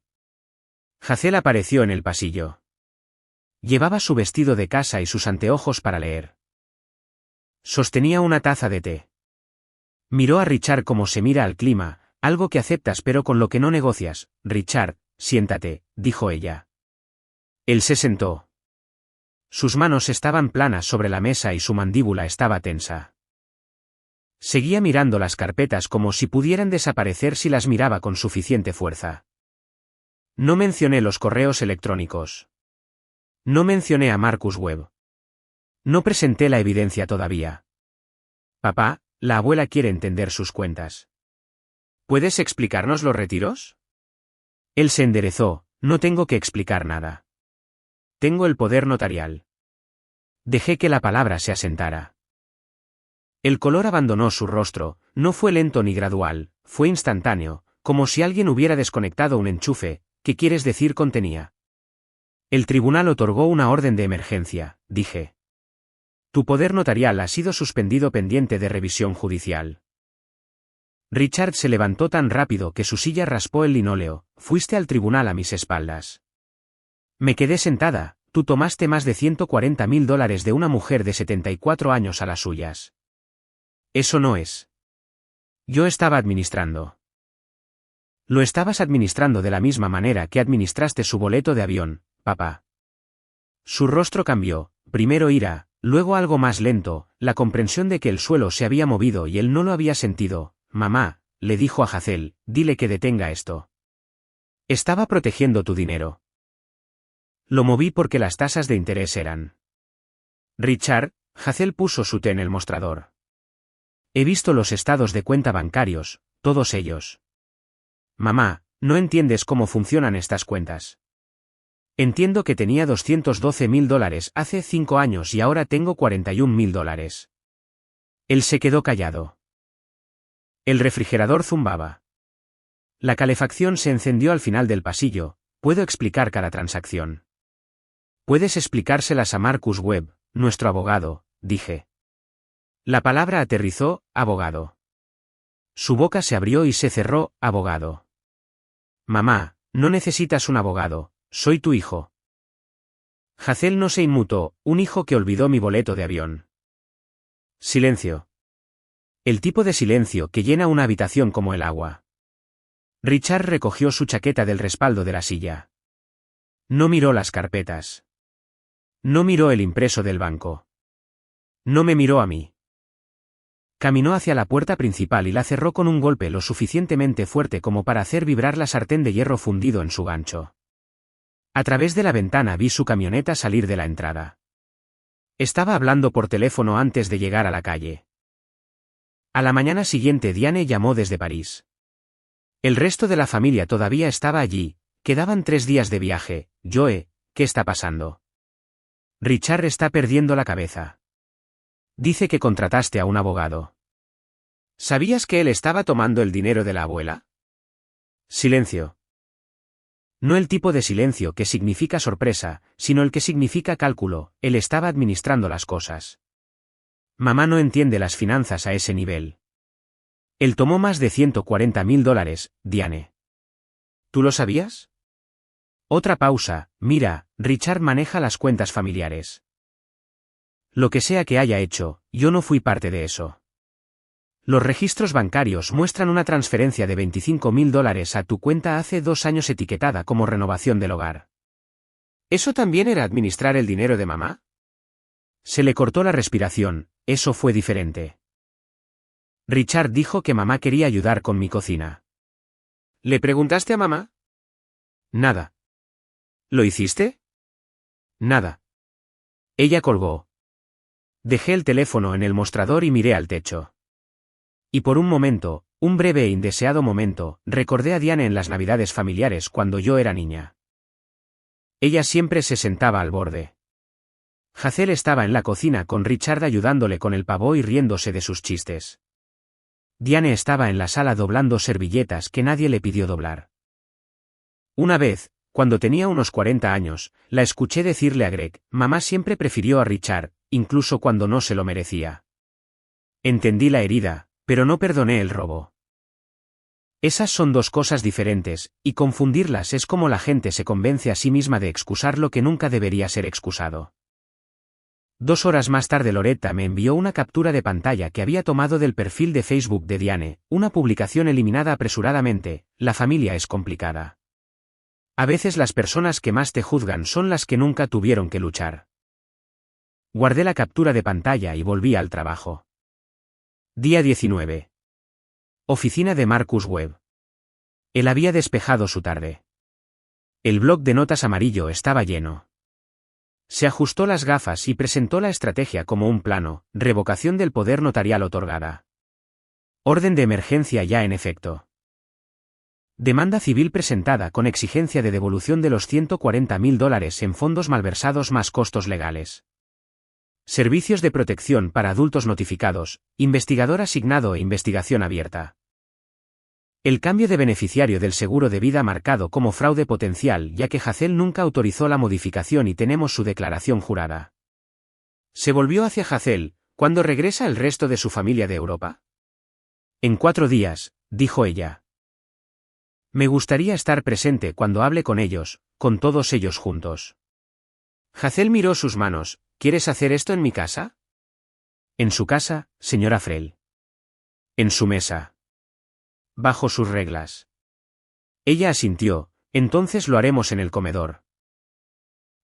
Hazel apareció en el pasillo. Llevaba su vestido de casa y sus anteojos para leer. Sostenía una taza de té. Miró a Richard como se mira al clima, algo que aceptas pero con lo que no negocias. Richard, siéntate, dijo ella. Él se sentó. Sus manos estaban planas sobre la mesa y su mandíbula estaba tensa. Seguía mirando las carpetas como si pudieran desaparecer si las miraba con suficiente fuerza. No mencioné los correos electrónicos. No mencioné a Marcus Webb. No presenté la evidencia todavía. Papá, la abuela quiere entender sus cuentas. ¿Puedes explicarnos los retiros? Él se enderezó, no tengo que explicar nada. Tengo el poder notarial. Dejé que la palabra se asentara. El color abandonó su rostro, no fue lento ni gradual, fue instantáneo, como si alguien hubiera desconectado un enchufe. ¿Qué quieres decir contenía? El tribunal otorgó una orden de emergencia, dije. Tu poder notarial ha sido suspendido pendiente de revisión judicial. Richard se levantó tan rápido que su silla raspó el linóleo. Fuiste al tribunal a mis espaldas. Me quedé sentada. Tú tomaste más de $140.000 de una mujer de 74 años a las suyas. Eso no es. Yo estaba administrando. Lo estabas administrando de la misma manera que administraste su boleto de avión, papá. Su rostro cambió, primero ira, luego algo más lento, la comprensión de que el suelo se había movido y él no lo había sentido. Mamá, le dijo a Hazel, dile que detenga esto. Estaba protegiendo tu dinero. Lo moví porque las tasas de interés eran. Richard, Hazel puso su té en el mostrador. He visto los estados de cuenta bancarios, todos ellos. Mamá, no entiendes cómo funcionan estas cuentas. Entiendo que tenía $212.000 hace 5 años y ahora tengo $41.000. Él se quedó callado. El refrigerador zumbaba. La calefacción se encendió al final del pasillo. Puedo explicar cada transacción. Puedes explicárselas a Marcus Webb, nuestro abogado, dije. La palabra aterrizó, abogado. Su boca se abrió y se cerró, abogado. Mamá, no necesitas un abogado, soy tu hijo. Hazel no se inmutó, un hijo que olvidó mi boleto de avión. Silencio. El tipo de silencio que llena una habitación como el agua. Richard recogió su chaqueta del respaldo de la silla. No miró las carpetas. No miró el impreso del banco. No me miró a mí. Caminó hacia la puerta principal y la cerró con un golpe lo suficientemente fuerte como para hacer vibrar la sartén de hierro fundido en su gancho. A través de la ventana vi su camioneta salir de la entrada. Estaba hablando por teléfono antes de llegar a la calle. A la mañana siguiente Diane llamó desde París. El resto de la familia todavía estaba allí, quedaban 3 días de viaje. Joe, ¿qué está pasando? Richard está perdiendo la cabeza. Dice que contrataste a un abogado. ¿Sabías que él estaba tomando el dinero de la abuela? Silencio. No el tipo de silencio que significa sorpresa, sino el que significa cálculo. Él estaba administrando las cosas. Mamá no entiende las finanzas a ese nivel. Él tomó más de $140.000, Diane. ¿Tú lo sabías? Otra pausa. Mira, Richard maneja las cuentas familiares. Lo que sea que haya hecho, yo no fui parte de eso. Los registros bancarios muestran una transferencia de $25.000 a tu cuenta hace 2 años etiquetada como renovación del hogar. ¿Eso también era administrar el dinero de mamá? Se le cortó la respiración. Eso fue diferente. Richard dijo que mamá quería ayudar con mi cocina. ¿Le preguntaste a mamá? Nada. ¿Lo hiciste? Nada. Ella colgó. Dejé el teléfono en el mostrador y miré al techo. Y por un momento, un breve e indeseado momento, recordé a Diane en las navidades familiares cuando yo era niña. Ella siempre se sentaba al borde. Hazel estaba en la cocina con Richard ayudándole con el pavo y riéndose de sus chistes. Diane estaba en la sala doblando servilletas que nadie le pidió doblar. Una vez, cuando tenía unos 40 años, la escuché decirle a Greg, mamá siempre prefirió a Richard, incluso cuando no se lo merecía. Entendí la herida, pero no perdoné el robo. Esas son 2 cosas diferentes, y confundirlas es como la gente se convence a sí misma de excusar lo que nunca debería ser excusado. 2 horas más tarde Loretta me envió una captura de pantalla que había tomado del perfil de Facebook de Diane, una publicación eliminada apresuradamente. La familia es complicada. A veces las personas que más te juzgan son las que nunca tuvieron que luchar. Guardé la captura de pantalla y volví al trabajo. Día 19. Oficina de Marcus Webb. Él había despejado su tarde. El bloc de notas amarillo estaba lleno. Se ajustó las gafas y presentó la estrategia como un plano: revocación del poder notarial otorgada. Orden de emergencia ya en efecto. Demanda civil presentada con exigencia de devolución de los $140.000 en fondos malversados más costos legales. Servicios de protección para adultos notificados, investigador asignado e investigación abierta. El cambio de beneficiario del seguro de vida marcado como fraude potencial ya que Hazel nunca autorizó la modificación y tenemos su declaración jurada. Se volvió hacia Hazel. ¿Cuándo regresa el resto de su familia de Europa? En 4 días, dijo ella. Me gustaría estar presente cuando hable con ellos, con todos ellos juntos. Hazel miró sus manos. ¿Quieres hacer esto en mi casa? En su casa, señora Frell. En su mesa. Bajo sus reglas. Ella asintió. Entonces lo haremos en el comedor.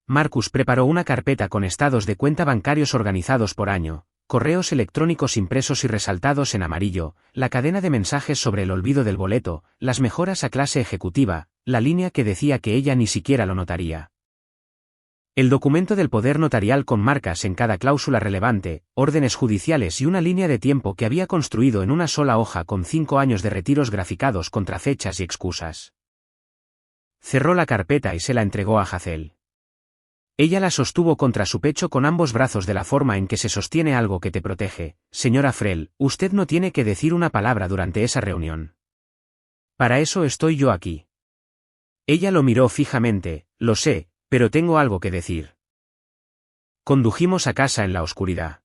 Marcus preparó una carpeta con estados de cuenta bancarios organizados por año, correos electrónicos impresos y resaltados en amarillo, la cadena de mensajes sobre el olvido del boleto, las mejoras a clase ejecutiva, la línea que decía que ella ni siquiera lo notaría. El documento del poder notarial con marcas en cada cláusula relevante, órdenes judiciales y una línea de tiempo que había construido en una sola hoja con 5 años de retiros graficados contra fechas y excusas. Cerró la carpeta y se la entregó a Hazel. Ella la sostuvo contra su pecho con ambos brazos de la forma en que se sostiene algo que te protege. Señora Frell, usted no tiene que decir una palabra durante esa reunión. Para eso estoy yo aquí. Ella lo miró fijamente. Lo sé, pero tengo algo que decir. Condujimos a casa en la oscuridad.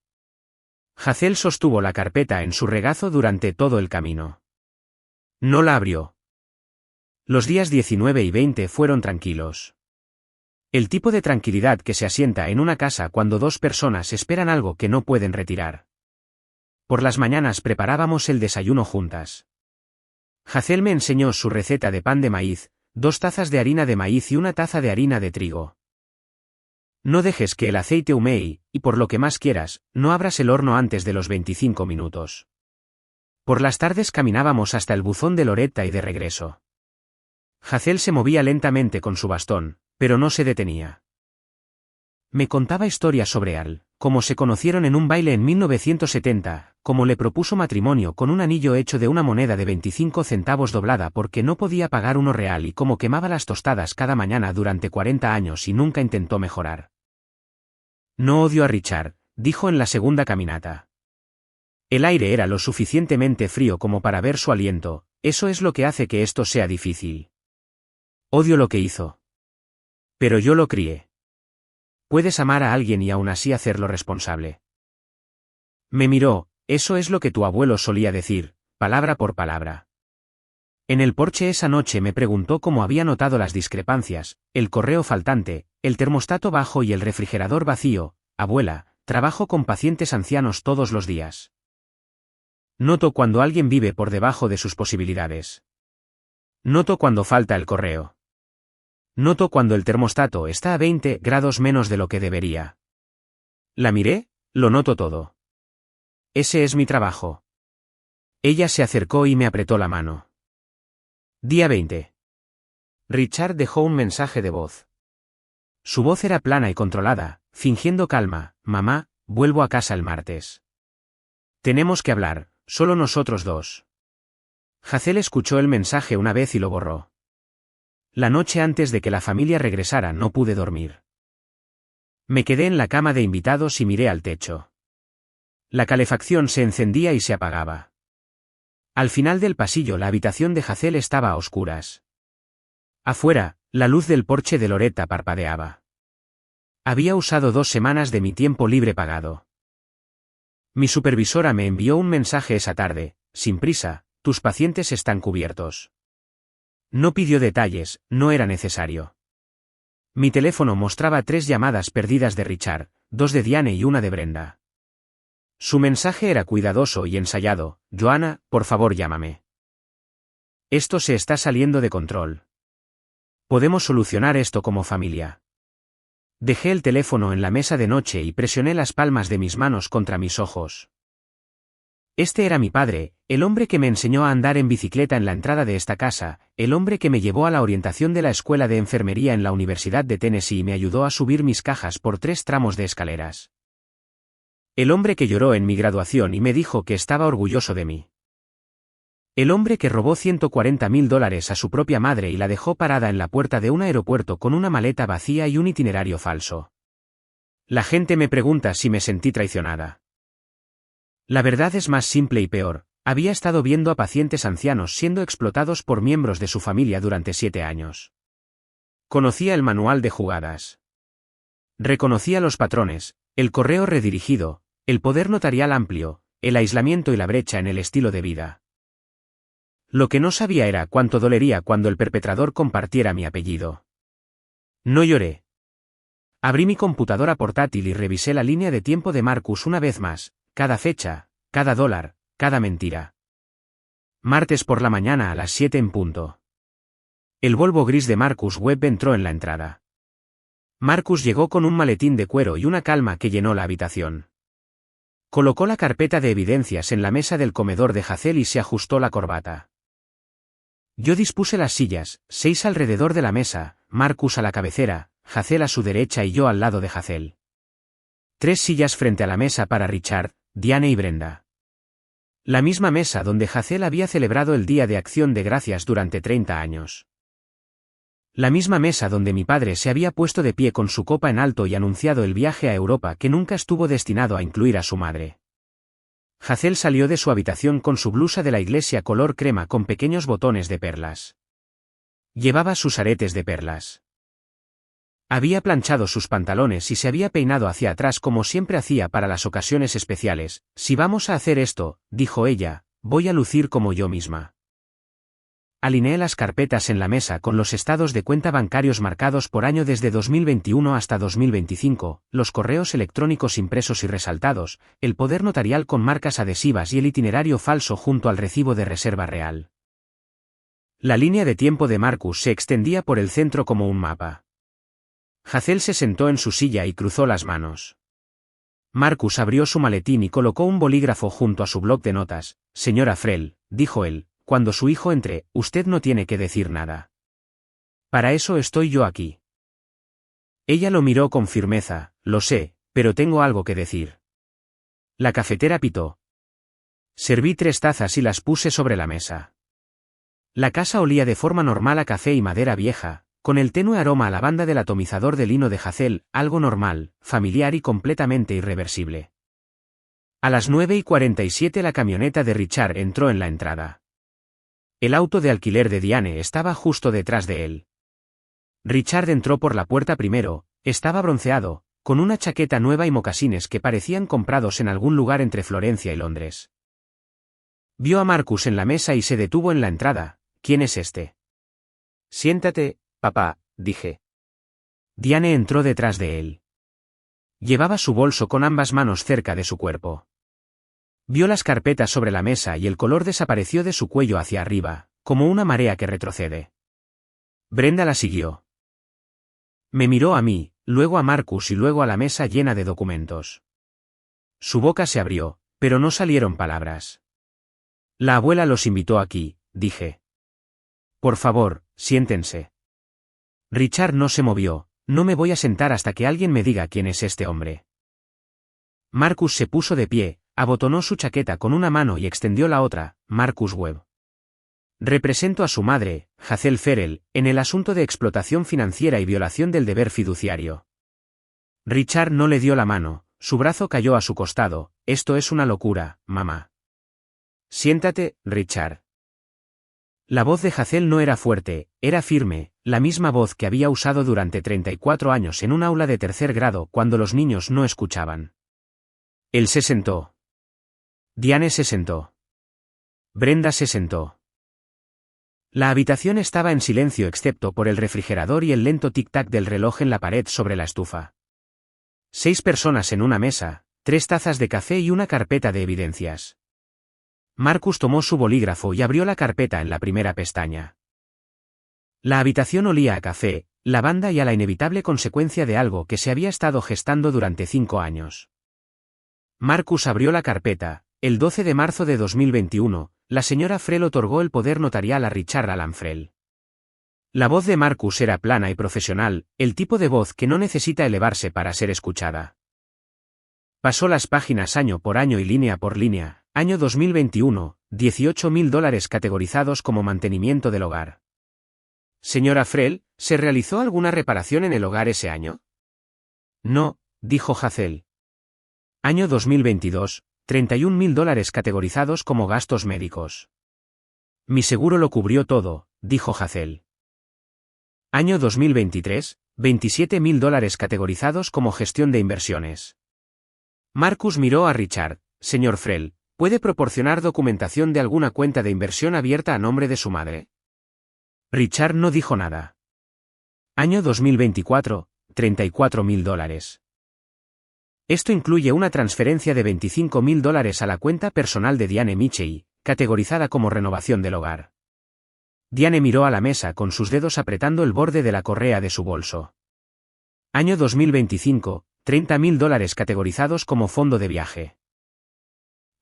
Hazel sostuvo la carpeta en su regazo durante todo el camino. No la abrió. Los días 19 y 20 fueron tranquilos. El tipo de tranquilidad que se asienta en una casa cuando 2 personas esperan algo que no pueden retirar. Por las mañanas preparábamos el desayuno juntas. Hazel me enseñó su receta de pan de maíz, 2 tazas de harina de maíz y 1 taza de harina de trigo. No dejes que el aceite humee, y por lo que más quieras, no abras el horno antes de los 25 minutos. Por las tardes caminábamos hasta el buzón de Loretta y de regreso. Hazel se movía lentamente con su bastón, pero no se detenía. Me contaba historias sobre Al, cómo se conocieron en un baile en 1970, cómo le propuso matrimonio con un anillo hecho de una moneda de 25 centavos doblada porque no podía pagar uno real y cómo quemaba las tostadas cada mañana durante 40 años y nunca intentó mejorar. No odio a Richard, dijo en la segunda caminata. El aire era lo suficientemente frío como para ver su aliento, eso es lo que hace que esto sea difícil. Odio lo que hizo. Pero yo lo crié. Puedes amar a alguien y aún así hacerlo responsable. Me miró, eso es lo que tu abuelo solía decir, palabra por palabra. En el porche esa noche me preguntó cómo había notado las discrepancias, el correo faltante, el termostato bajo y el refrigerador vacío. Abuela, trabajo con pacientes ancianos todos los días. Noto cuando alguien vive por debajo de sus posibilidades. Noto cuando falta el correo. Noto cuando el termostato está a 20 grados menos de lo que debería. La miré, lo noto todo. Ese es mi trabajo. Ella se acercó y me apretó la mano. Día 20. Richard dejó un mensaje de voz. Su voz era plana y controlada, fingiendo calma. Mamá, vuelvo a casa el martes. Tenemos que hablar, solo nosotros dos. Hazel escuchó el mensaje una vez y lo borró. La noche antes de que la familia regresara no pude dormir. Me quedé en la cama de invitados y miré al techo. La calefacción se encendía y se apagaba. Al final del pasillo la habitación de Hazel estaba a oscuras. Afuera, la luz del porche de Loretta parpadeaba. Había usado 2 semanas de mi tiempo libre pagado. Mi supervisora me envió un mensaje esa tarde, sin prisa, tus pacientes están cubiertos. No pidió detalles, no era necesario. Mi teléfono mostraba 3 llamadas perdidas de Richard, 2 de Diane y una de Brenda. Su mensaje era cuidadoso y ensayado, Joanna, por favor llámame. Esto se está saliendo de control. Podemos solucionar esto como familia. Dejé el teléfono en la mesa de noche y presioné las palmas de mis manos contra mis ojos. Este era mi padre, el hombre que me enseñó a andar en bicicleta en la entrada de esta casa, el hombre que me llevó a la orientación de la escuela de enfermería en la Universidad de Tennessee y me ayudó a subir mis cajas por 3 tramos de escaleras. El hombre que lloró en mi graduación y me dijo que estaba orgulloso de mí. El hombre que robó $140,000 a su propia madre y la dejó parada en la puerta de un aeropuerto con una maleta vacía y un itinerario falso. La gente me pregunta si me sentí traicionada. La verdad es más simple y peor, había estado viendo a pacientes ancianos siendo explotados por miembros de su familia durante 7 años. Conocía el manual de jugadas. Reconocía los patrones, el correo redirigido, el poder notarial amplio, el aislamiento y la brecha en el estilo de vida. Lo que no sabía era cuánto dolería cuando el perpetrador compartiera mi apellido. No lloré. Abrí mi computadora portátil y revisé la línea de tiempo de Marcus una vez más, cada fecha, cada dólar, cada mentira. Martes por la mañana a las 7 en punto. El Volvo gris de Marcus Webb entró en la entrada. Marcus llegó con un maletín de cuero y una calma que llenó la habitación. Colocó la carpeta de evidencias en la mesa del comedor de Hazel y se ajustó la corbata. Yo dispuse las sillas, 6 alrededor de la mesa, Marcus a la cabecera, Hazel a su derecha y yo al lado de Hazel. 3 sillas frente a la mesa para Richard, Diane y Brenda. La misma mesa donde Hazel había celebrado el Día de Acción de Gracias durante 30 años. La misma mesa donde mi padre se había puesto de pie con su copa en alto y anunciado el viaje a Europa que nunca estuvo destinado a incluir a su madre. Hazel salió de su habitación con su blusa de la iglesia color crema con pequeños botones de perlas. Llevaba sus aretes de perlas. Había planchado sus pantalones y se había peinado hacia atrás como siempre hacía para las ocasiones especiales. Si vamos a hacer esto, dijo ella, voy a lucir como yo misma. Alineé las carpetas en la mesa con los estados de cuenta bancarios marcados por año desde 2021 hasta 2025, los correos electrónicos impresos y resaltados, el poder notarial con marcas adhesivas y el itinerario falso junto al recibo de reserva real. La línea de tiempo de Marcus se extendía por el centro como un mapa. Hazel se sentó en su silla y cruzó las manos. Marcus abrió su maletín y colocó un bolígrafo junto a su bloc de notas. Señora Frell, dijo él, cuando su hijo entre, usted no tiene que decir nada. Para eso estoy yo aquí. Ella lo miró con firmeza. Lo sé, pero tengo algo que decir. La cafetera pitó. Serví 3 tazas y las puse sobre la mesa. La casa olía de forma normal a café y madera vieja, con el tenue aroma a lavanda del atomizador de lino de Hazel, algo normal, familiar y completamente irreversible. A las 9:47 la camioneta de Richard entró en la entrada. El auto de alquiler de Diane estaba justo detrás de él. Richard entró por la puerta primero, estaba bronceado, con una chaqueta nueva y mocasines que parecían comprados en algún lugar entre Florencia y Londres. Vio a Marcus en la mesa y se detuvo en la entrada. ¿Quién es este? Siéntate, papá, dije. Diane entró detrás de él. Llevaba su bolso con ambas manos cerca de su cuerpo. Vio las carpetas sobre la mesa y el color desapareció de su cuello hacia arriba, como una marea que retrocede. Brenda la siguió. Me miró a mí, luego a Marcus y luego a la mesa llena de documentos. Su boca se abrió, pero no salieron palabras. La abuela los invitó aquí, dije. Por favor, siéntense. Richard no se movió. No me voy a sentar hasta que alguien me diga quién es este hombre. Marcus se puso de pie, abotonó su chaqueta con una mano y extendió la otra. Marcus Webb. Represento a su madre, Hazel Ferrell, en el asunto de explotación financiera y violación del deber fiduciario. Richard no le dio la mano, su brazo cayó a su costado. Esto es una locura, mamá. Siéntate, Richard. La voz de Hazel no era fuerte, era firme, la misma voz que había usado durante 34 años en un aula de 3er grado cuando los niños no escuchaban. Él se sentó. Diane se sentó. Brenda se sentó. La habitación estaba en silencio excepto por el refrigerador y el lento tic-tac del reloj en la pared sobre la estufa. 6 personas en una mesa, 3 tazas de café y una carpeta de evidencias. Marcus tomó su bolígrafo y abrió la carpeta en la primera pestaña. La habitación olía a café, lavanda y a la inevitable consecuencia de algo que se había estado gestando durante 5 años. Marcus abrió la carpeta. El 12 de marzo de 2021, la señora Frell otorgó el poder notarial a Richard Alan Frell. La voz de Marcus era plana y profesional, el tipo de voz que no necesita elevarse para ser escuchada. Pasó las páginas año por año y línea por línea. Año 2021, $18.000 categorizados como mantenimiento del hogar. Señora Frell, ¿se realizó alguna reparación en el hogar ese año? No, dijo Hazel. Año 2022, $31.000 categorizados como gastos médicos. Mi seguro lo cubrió todo, dijo Hazel. Año 2023, $27.000 categorizados como gestión de inversiones. Marcus miró a Richard. Señor Frell, ¿puede proporcionar documentación de alguna cuenta de inversión abierta a nombre de su madre? Richard no dijo nada. Año 2024, $34.000. Esto incluye una transferencia de $25.000 a la cuenta personal de Diane Michey, categorizada como renovación del hogar. Diane miró a la mesa con sus dedos apretando el borde de la correa de su bolso. Año 2025, $30.000 categorizados como fondo de viaje.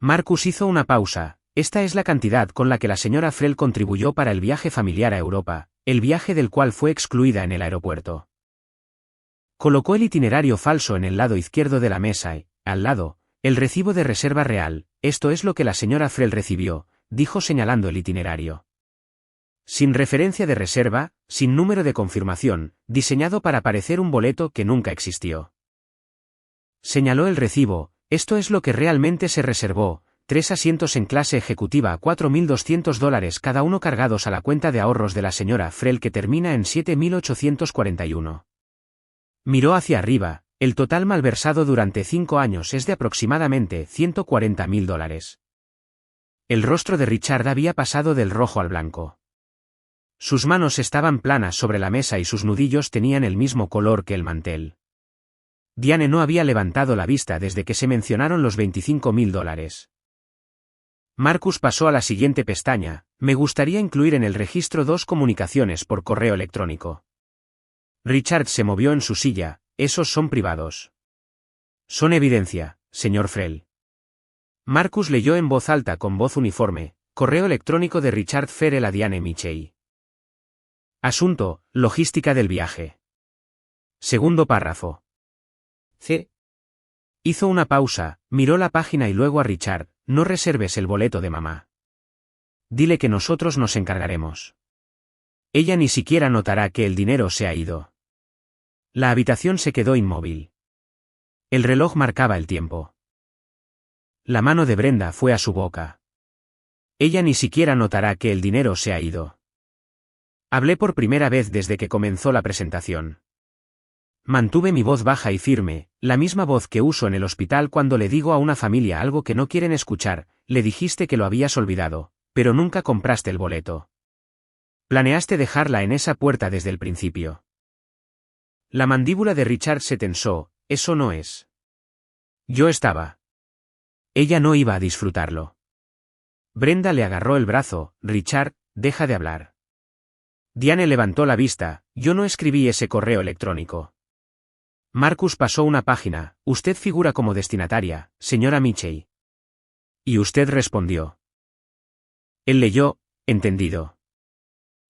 Marcus hizo una pausa. Esta es la cantidad con la que la señora Frell contribuyó para el viaje familiar a Europa, el viaje del cual fue excluida en el aeropuerto. Colocó el itinerario falso en el lado izquierdo de la mesa y, al lado, el recibo de reserva real. Esto es lo que la señora Frell recibió, dijo señalando el itinerario. Sin referencia de reserva, sin número de confirmación, diseñado para parecer un boleto que nunca existió. Señaló el recibo. Esto es lo que realmente se reservó. 3 asientos en clase ejecutiva a $4.200 cada uno cargados a la cuenta de ahorros de la señora Frell que termina en 7.841. Miró hacia arriba. El total malversado durante 5 años es de aproximadamente $140.000. El rostro de Richard había pasado del rojo al blanco. Sus manos estaban planas sobre la mesa y sus nudillos tenían el mismo color que el mantel. Diane no había levantado la vista desde que se mencionaron los $25.000. Marcus pasó a la siguiente pestaña. Me gustaría incluir en el registro 2 comunicaciones por correo electrónico. Richard se movió en su silla. Esos son privados. Son evidencia, señor Frell. Marcus leyó en voz alta con voz uniforme. Correo electrónico de Richard Farrell a Diane Mitchell. Asunto: logística del viaje. Segundo párrafo. C. Hizo una pausa, miró la página y luego a Richard. No reserves el boleto de mamá. Dile que nosotros nos encargaremos. Ella ni siquiera notará que el dinero se ha ido. La habitación se quedó inmóvil. El reloj marcaba el tiempo. La mano de Brenda fue a su boca. Ella ni siquiera notará que el dinero se ha ido. Hablé por primera vez desde que comenzó la presentación. Mantuve mi voz baja y firme, la misma voz que uso en el hospital cuando le digo a una familia algo que no quieren escuchar. Le dijiste que lo habías olvidado, pero nunca compraste el boleto. Planeaste dejarla en esa puerta desde el principio. La mandíbula de Richard se tensó. Eso no es. Yo estaba. Ella no iba a disfrutarlo. Brenda le agarró el brazo. Richard, deja de hablar. Diane levantó la vista. Yo no escribí ese correo electrónico. Marcus pasó una página. Usted figura como destinataria, señora Mitchell. Y usted respondió. Él leyó, entendido.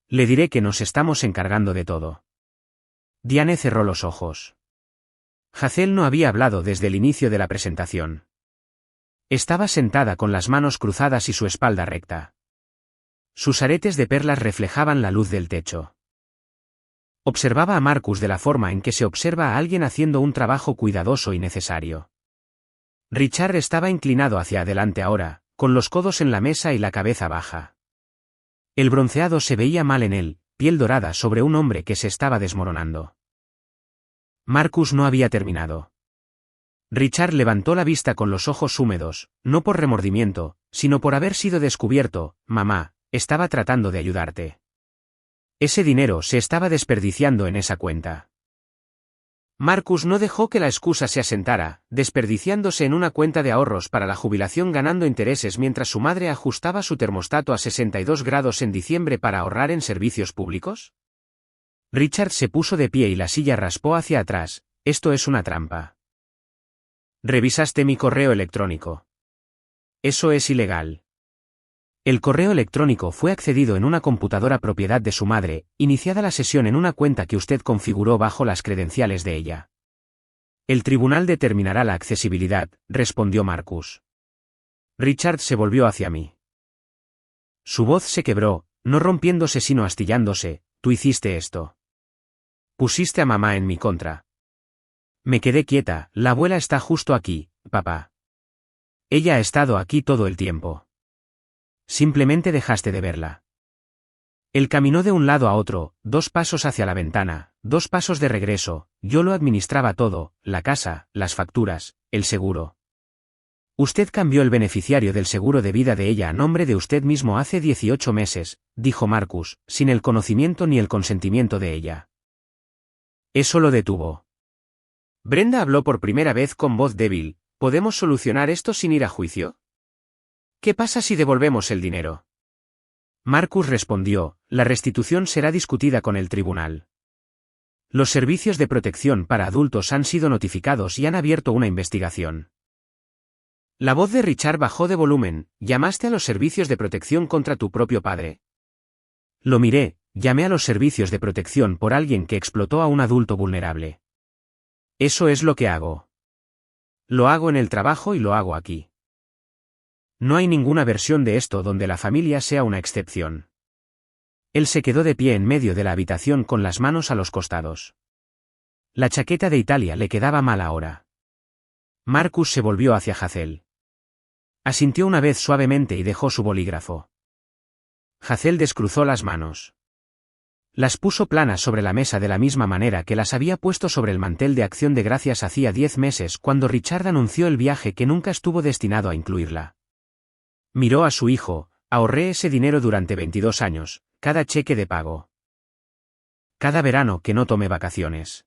Le diré que nos estamos encargando de todo. Diane cerró los ojos. Hazel no había hablado desde el inicio de la presentación. Estaba sentada con las manos cruzadas y su espalda recta. Sus aretes de perlas reflejaban la luz del techo. Observaba a Marcus de la forma en que se observa a alguien haciendo un trabajo cuidadoso y necesario. Richard estaba inclinado hacia adelante ahora, con los codos en la mesa y la cabeza baja. El bronceado se veía mal en él, piel dorada sobre un hombre que se estaba desmoronando. Marcus no había terminado. Richard levantó la vista con los ojos húmedos, no por remordimiento, sino por haber sido descubierto. Mamá, estaba tratando de ayudarte. Ese dinero se estaba desperdiciando en esa cuenta. Marcus no dejó que la excusa se asentara, desperdiciándose en una cuenta de ahorros para la jubilación ganando intereses mientras su madre ajustaba su termostato a 62 grados en diciembre para ahorrar en servicios públicos. Richard se puso de pie y la silla raspó hacia atrás. Esto es una trampa. Revisaste mi correo electrónico. Eso es ilegal. El correo electrónico fue accedido en una computadora propiedad de su madre, iniciada la sesión en una cuenta que usted configuró bajo las credenciales de ella. El tribunal determinará la accesibilidad, respondió Marcus. Richard se volvió hacia mí. Su voz se quebró, no rompiéndose sino astillándose. Tú hiciste esto. Pusiste a mamá en mi contra. Me quedé quieta. La abuela está justo aquí, papá. Ella ha estado aquí todo el tiempo. Simplemente dejaste de verla. Él caminó de un lado a otro, 2 pasos hacia la ventana, 2 pasos de regreso. Yo lo administraba todo, la casa, las facturas, el seguro. Usted cambió el beneficiario del seguro de vida de ella a nombre de usted mismo hace 18 meses, dijo Marcus, sin el conocimiento ni el consentimiento de ella. Eso lo detuvo. Brenda habló por primera vez con voz débil. ¿Podemos solucionar esto sin ir a juicio? ¿Qué pasa si devolvemos el dinero? Marcus respondió, la restitución será discutida con el tribunal. Los servicios de protección para adultos han sido notificados y han abierto una investigación. La voz de Richard bajó de volumen. ¿Llamaste a los servicios de protección contra tu propio padre? Lo miré, llamé a los servicios de protección por alguien que explotó a un adulto vulnerable. Eso es lo que hago. Lo hago en el trabajo y lo hago aquí. No hay ninguna versión de esto donde la familia sea una excepción. Él se quedó de pie en medio de la habitación con las manos a los costados. La chaqueta de Italia le quedaba mal ahora. Marcus se volvió hacia Hazel. Asintió una vez suavemente y dejó su bolígrafo. Hazel descruzó las manos. Las puso planas sobre la mesa de la misma manera que las había puesto sobre el mantel de Acción de Gracias hacía 10 meses cuando Richard anunció el viaje que nunca estuvo destinado a incluirla. Miró a su hijo. Ahorré ese dinero durante 22 años, cada cheque de pago. Cada verano que no tomé vacaciones.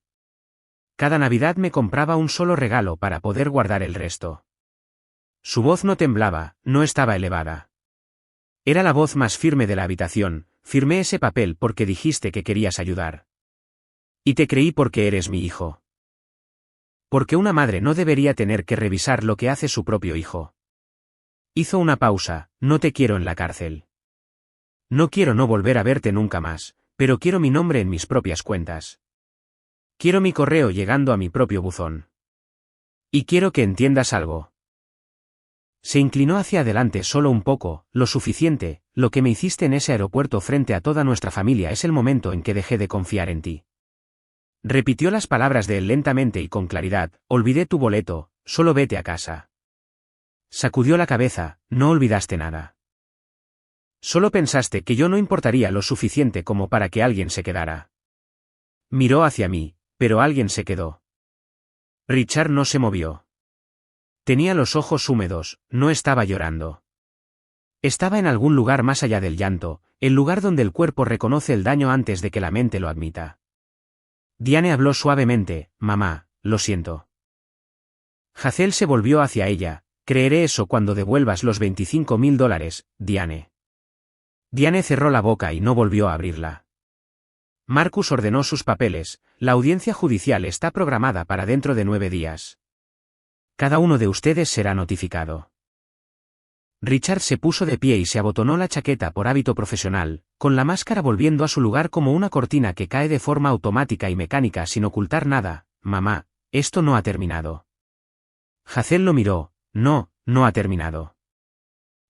Cada Navidad me compraba un solo regalo para poder guardar el resto. Su voz no temblaba, no estaba elevada. Era la voz más firme de la habitación. Firmé ese papel porque dijiste que querías ayudar. Y te creí porque eres mi hijo. Porque una madre no debería tener que revisar lo que hace su propio hijo. Hizo una pausa, no te quiero en la cárcel. No quiero no volver a verte nunca más, pero quiero mi nombre en mis propias cuentas. Quiero mi correo llegando a mi propio buzón. Y quiero que entiendas algo. Se inclinó hacia adelante solo un poco, lo suficiente, lo que me hiciste en ese aeropuerto frente a toda nuestra familia es el momento en que dejé de confiar en ti. Repitió las palabras de él lentamente y con claridad, olvidé tu boleto, solo vete a casa. Sacudió la cabeza, no olvidaste nada. Solo pensaste que yo no importaría lo suficiente como para que alguien se quedara. Miró hacia mí, pero alguien se quedó. Richard no se movió. Tenía los ojos húmedos, no estaba llorando. Estaba en algún lugar más allá del llanto, el lugar donde el cuerpo reconoce el daño antes de que la mente lo admita. Diane habló suavemente, mamá, lo siento. Hazel se volvió hacia ella, creeré eso cuando devuelvas los $25.000, Diane. Diane cerró la boca y no volvió a abrirla. Marcus ordenó sus papeles, la audiencia judicial está programada para dentro de 9 días. Cada uno de ustedes será notificado. Richard se puso de pie y se abotonó la chaqueta por hábito profesional, con la máscara volviendo a su lugar como una cortina que cae de forma automática y mecánica sin ocultar nada. Mamá, esto no ha terminado. Hazel lo miró, no ha terminado.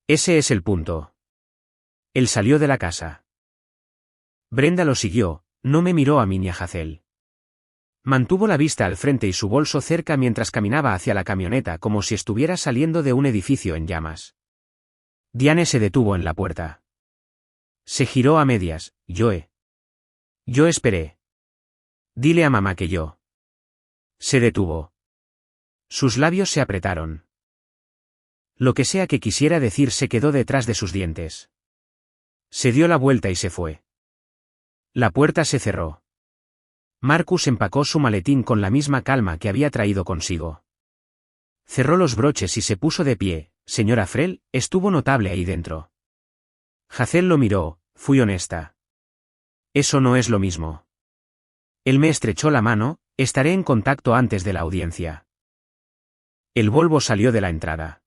Ese es el punto. Él salió de la casa. Brenda lo siguió, no me miró a mí ni a Hazel. Mantuvo la vista al frente y su bolso cerca mientras caminaba hacia la camioneta como si estuviera saliendo de un edificio en llamas. Diane se detuvo en la puerta. Se giró a medias, Joe. Yo esperé. Dile a mamá que yo. Se detuvo. Sus labios se apretaron. Lo que sea que quisiera decir se quedó detrás de sus dientes. Se dio la vuelta y se fue. La puerta se cerró. Marcus empacó su maletín con la misma calma que había traído consigo. Cerró los broches y se puso de pie. Señora Frell, estuvo notable ahí dentro. Hazel lo miró, fui honesta. Eso no es lo mismo. Él me estrechó la mano, estaré en contacto antes de la audiencia. El Volvo salió de la entrada.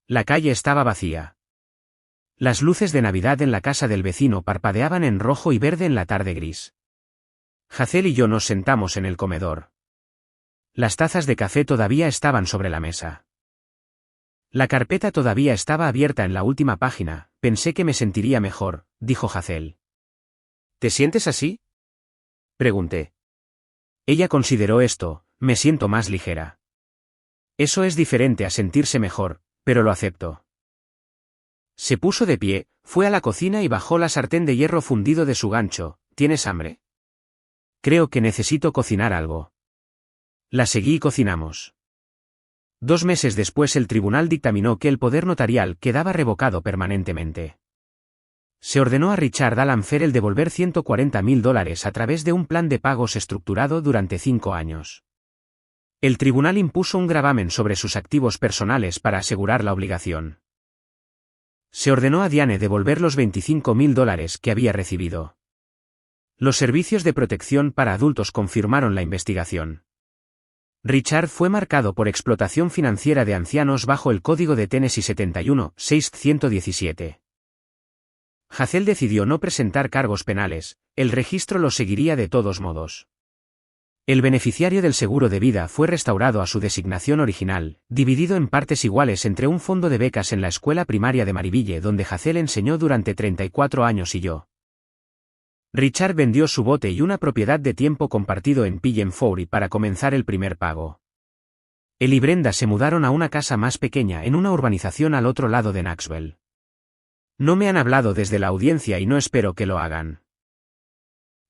La calle estaba vacía. Las luces de Navidad en la casa del vecino parpadeaban en rojo y verde en la tarde gris. Hazel y yo nos sentamos en el comedor. Las tazas de café todavía estaban sobre la mesa. La carpeta todavía estaba abierta en la última página, pensé que me sentiría mejor, dijo Hazel. ¿Te sientes así? Pregunté. Ella consideró esto, me siento más ligera. Eso es diferente a sentirse mejor, pero lo acepto. Se puso de pie, fue a la cocina y bajó la sartén de hierro fundido de su gancho. ¿Tienes hambre? Creo que necesito cocinar algo. La seguí y cocinamos. 2 meses después el tribunal dictaminó que el poder notarial quedaba revocado permanentemente. Se ordenó a Richard Alan Ferrell devolver $140.000 a través de un plan de pagos estructurado durante 5 años. El tribunal impuso un gravamen sobre sus activos personales para asegurar la obligación. Se ordenó a Diane devolver los $25.000 que había recibido. Los servicios de protección para adultos confirmaron la investigación. Richard fue marcado por explotación financiera de ancianos bajo el Código de Tennessee 71-617. Hazel decidió no presentar cargos penales, el registro lo seguiría de todos modos. El beneficiario del seguro de vida fue restaurado a su designación original, dividido en partes iguales entre un fondo de becas en la escuela primaria de Mariville donde Hazel enseñó durante 34 años y yo. Richard vendió su bote y una propiedad de tiempo compartido en Pilgrim Fourie para comenzar el primer pago. Él y Brenda se mudaron a una casa más pequeña en una urbanización al otro lado de Knoxville. No me han hablado desde la audiencia y no espero que lo hagan.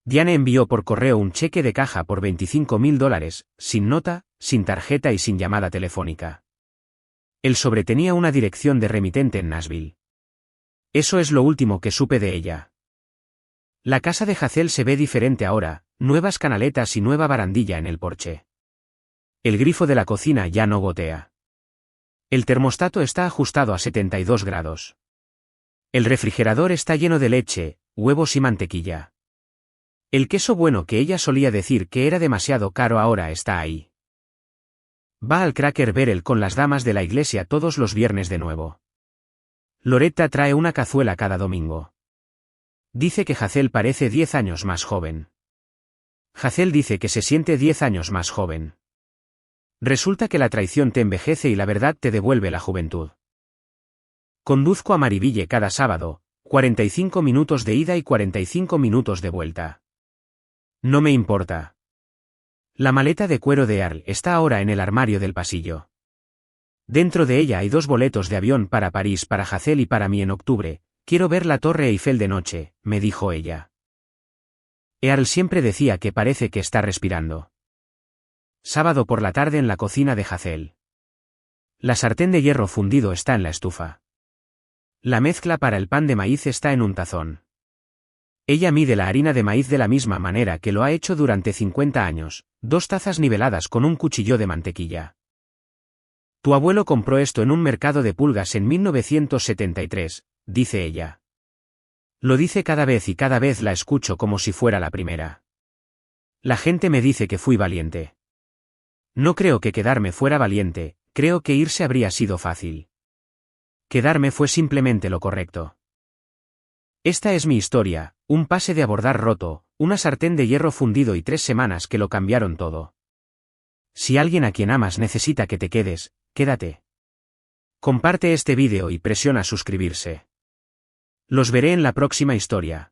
Diane envió por correo un cheque de caja por $25.000, sin nota, sin tarjeta y sin llamada telefónica. El sobre tenía una dirección de remitente en Nashville. Eso es lo último que supe de ella. La casa de Hazel se ve diferente ahora, nuevas canaletas y nueva barandilla en el porche. El grifo de la cocina ya no gotea. El termostato está ajustado a 72 grados. El refrigerador está lleno de leche, huevos y mantequilla. El queso bueno que ella solía decir que era demasiado caro ahora está ahí. Va al Cracker Barrel con las damas de la iglesia todos los viernes de nuevo. Loretta trae una cazuela cada domingo. Dice que Hazel parece 10 años más joven. Hazel dice que se siente 10 años más joven. Resulta que la traición te envejece y la verdad te devuelve la juventud. Conduzco a Maribille cada sábado, 45 minutos de ida y 45 minutos de vuelta. No me importa. La maleta de cuero de Earl está ahora en el armario del pasillo. Dentro de ella hay 2 boletos de avión para París para Hazel y para mí en octubre. Quiero ver la Torre Eiffel de noche, me dijo ella. Earl siempre decía que parece que está respirando. Sábado por la tarde en la cocina de Hazel. La sartén de hierro fundido está en la estufa. La mezcla para el pan de maíz está en un tazón. Ella mide la harina de maíz de la misma manera que lo ha hecho durante 50 años, 2 tazas niveladas con un cuchillo de mantequilla. Tu abuelo compró esto en un mercado de pulgas en 1973, dice ella. Lo dice cada vez y cada vez la escucho como si fuera la primera. La gente me dice que fui valiente. No creo que quedarme fuera valiente, creo que irse habría sido fácil. Quedarme fue simplemente lo correcto. Esta es mi historia, un pase de abordar roto, una sartén de hierro fundido y 3 semanas que lo cambiaron todo. Si alguien a quien amas necesita que te quedes, quédate. Comparte este vídeo y presiona suscribirse. Los veré en la próxima historia.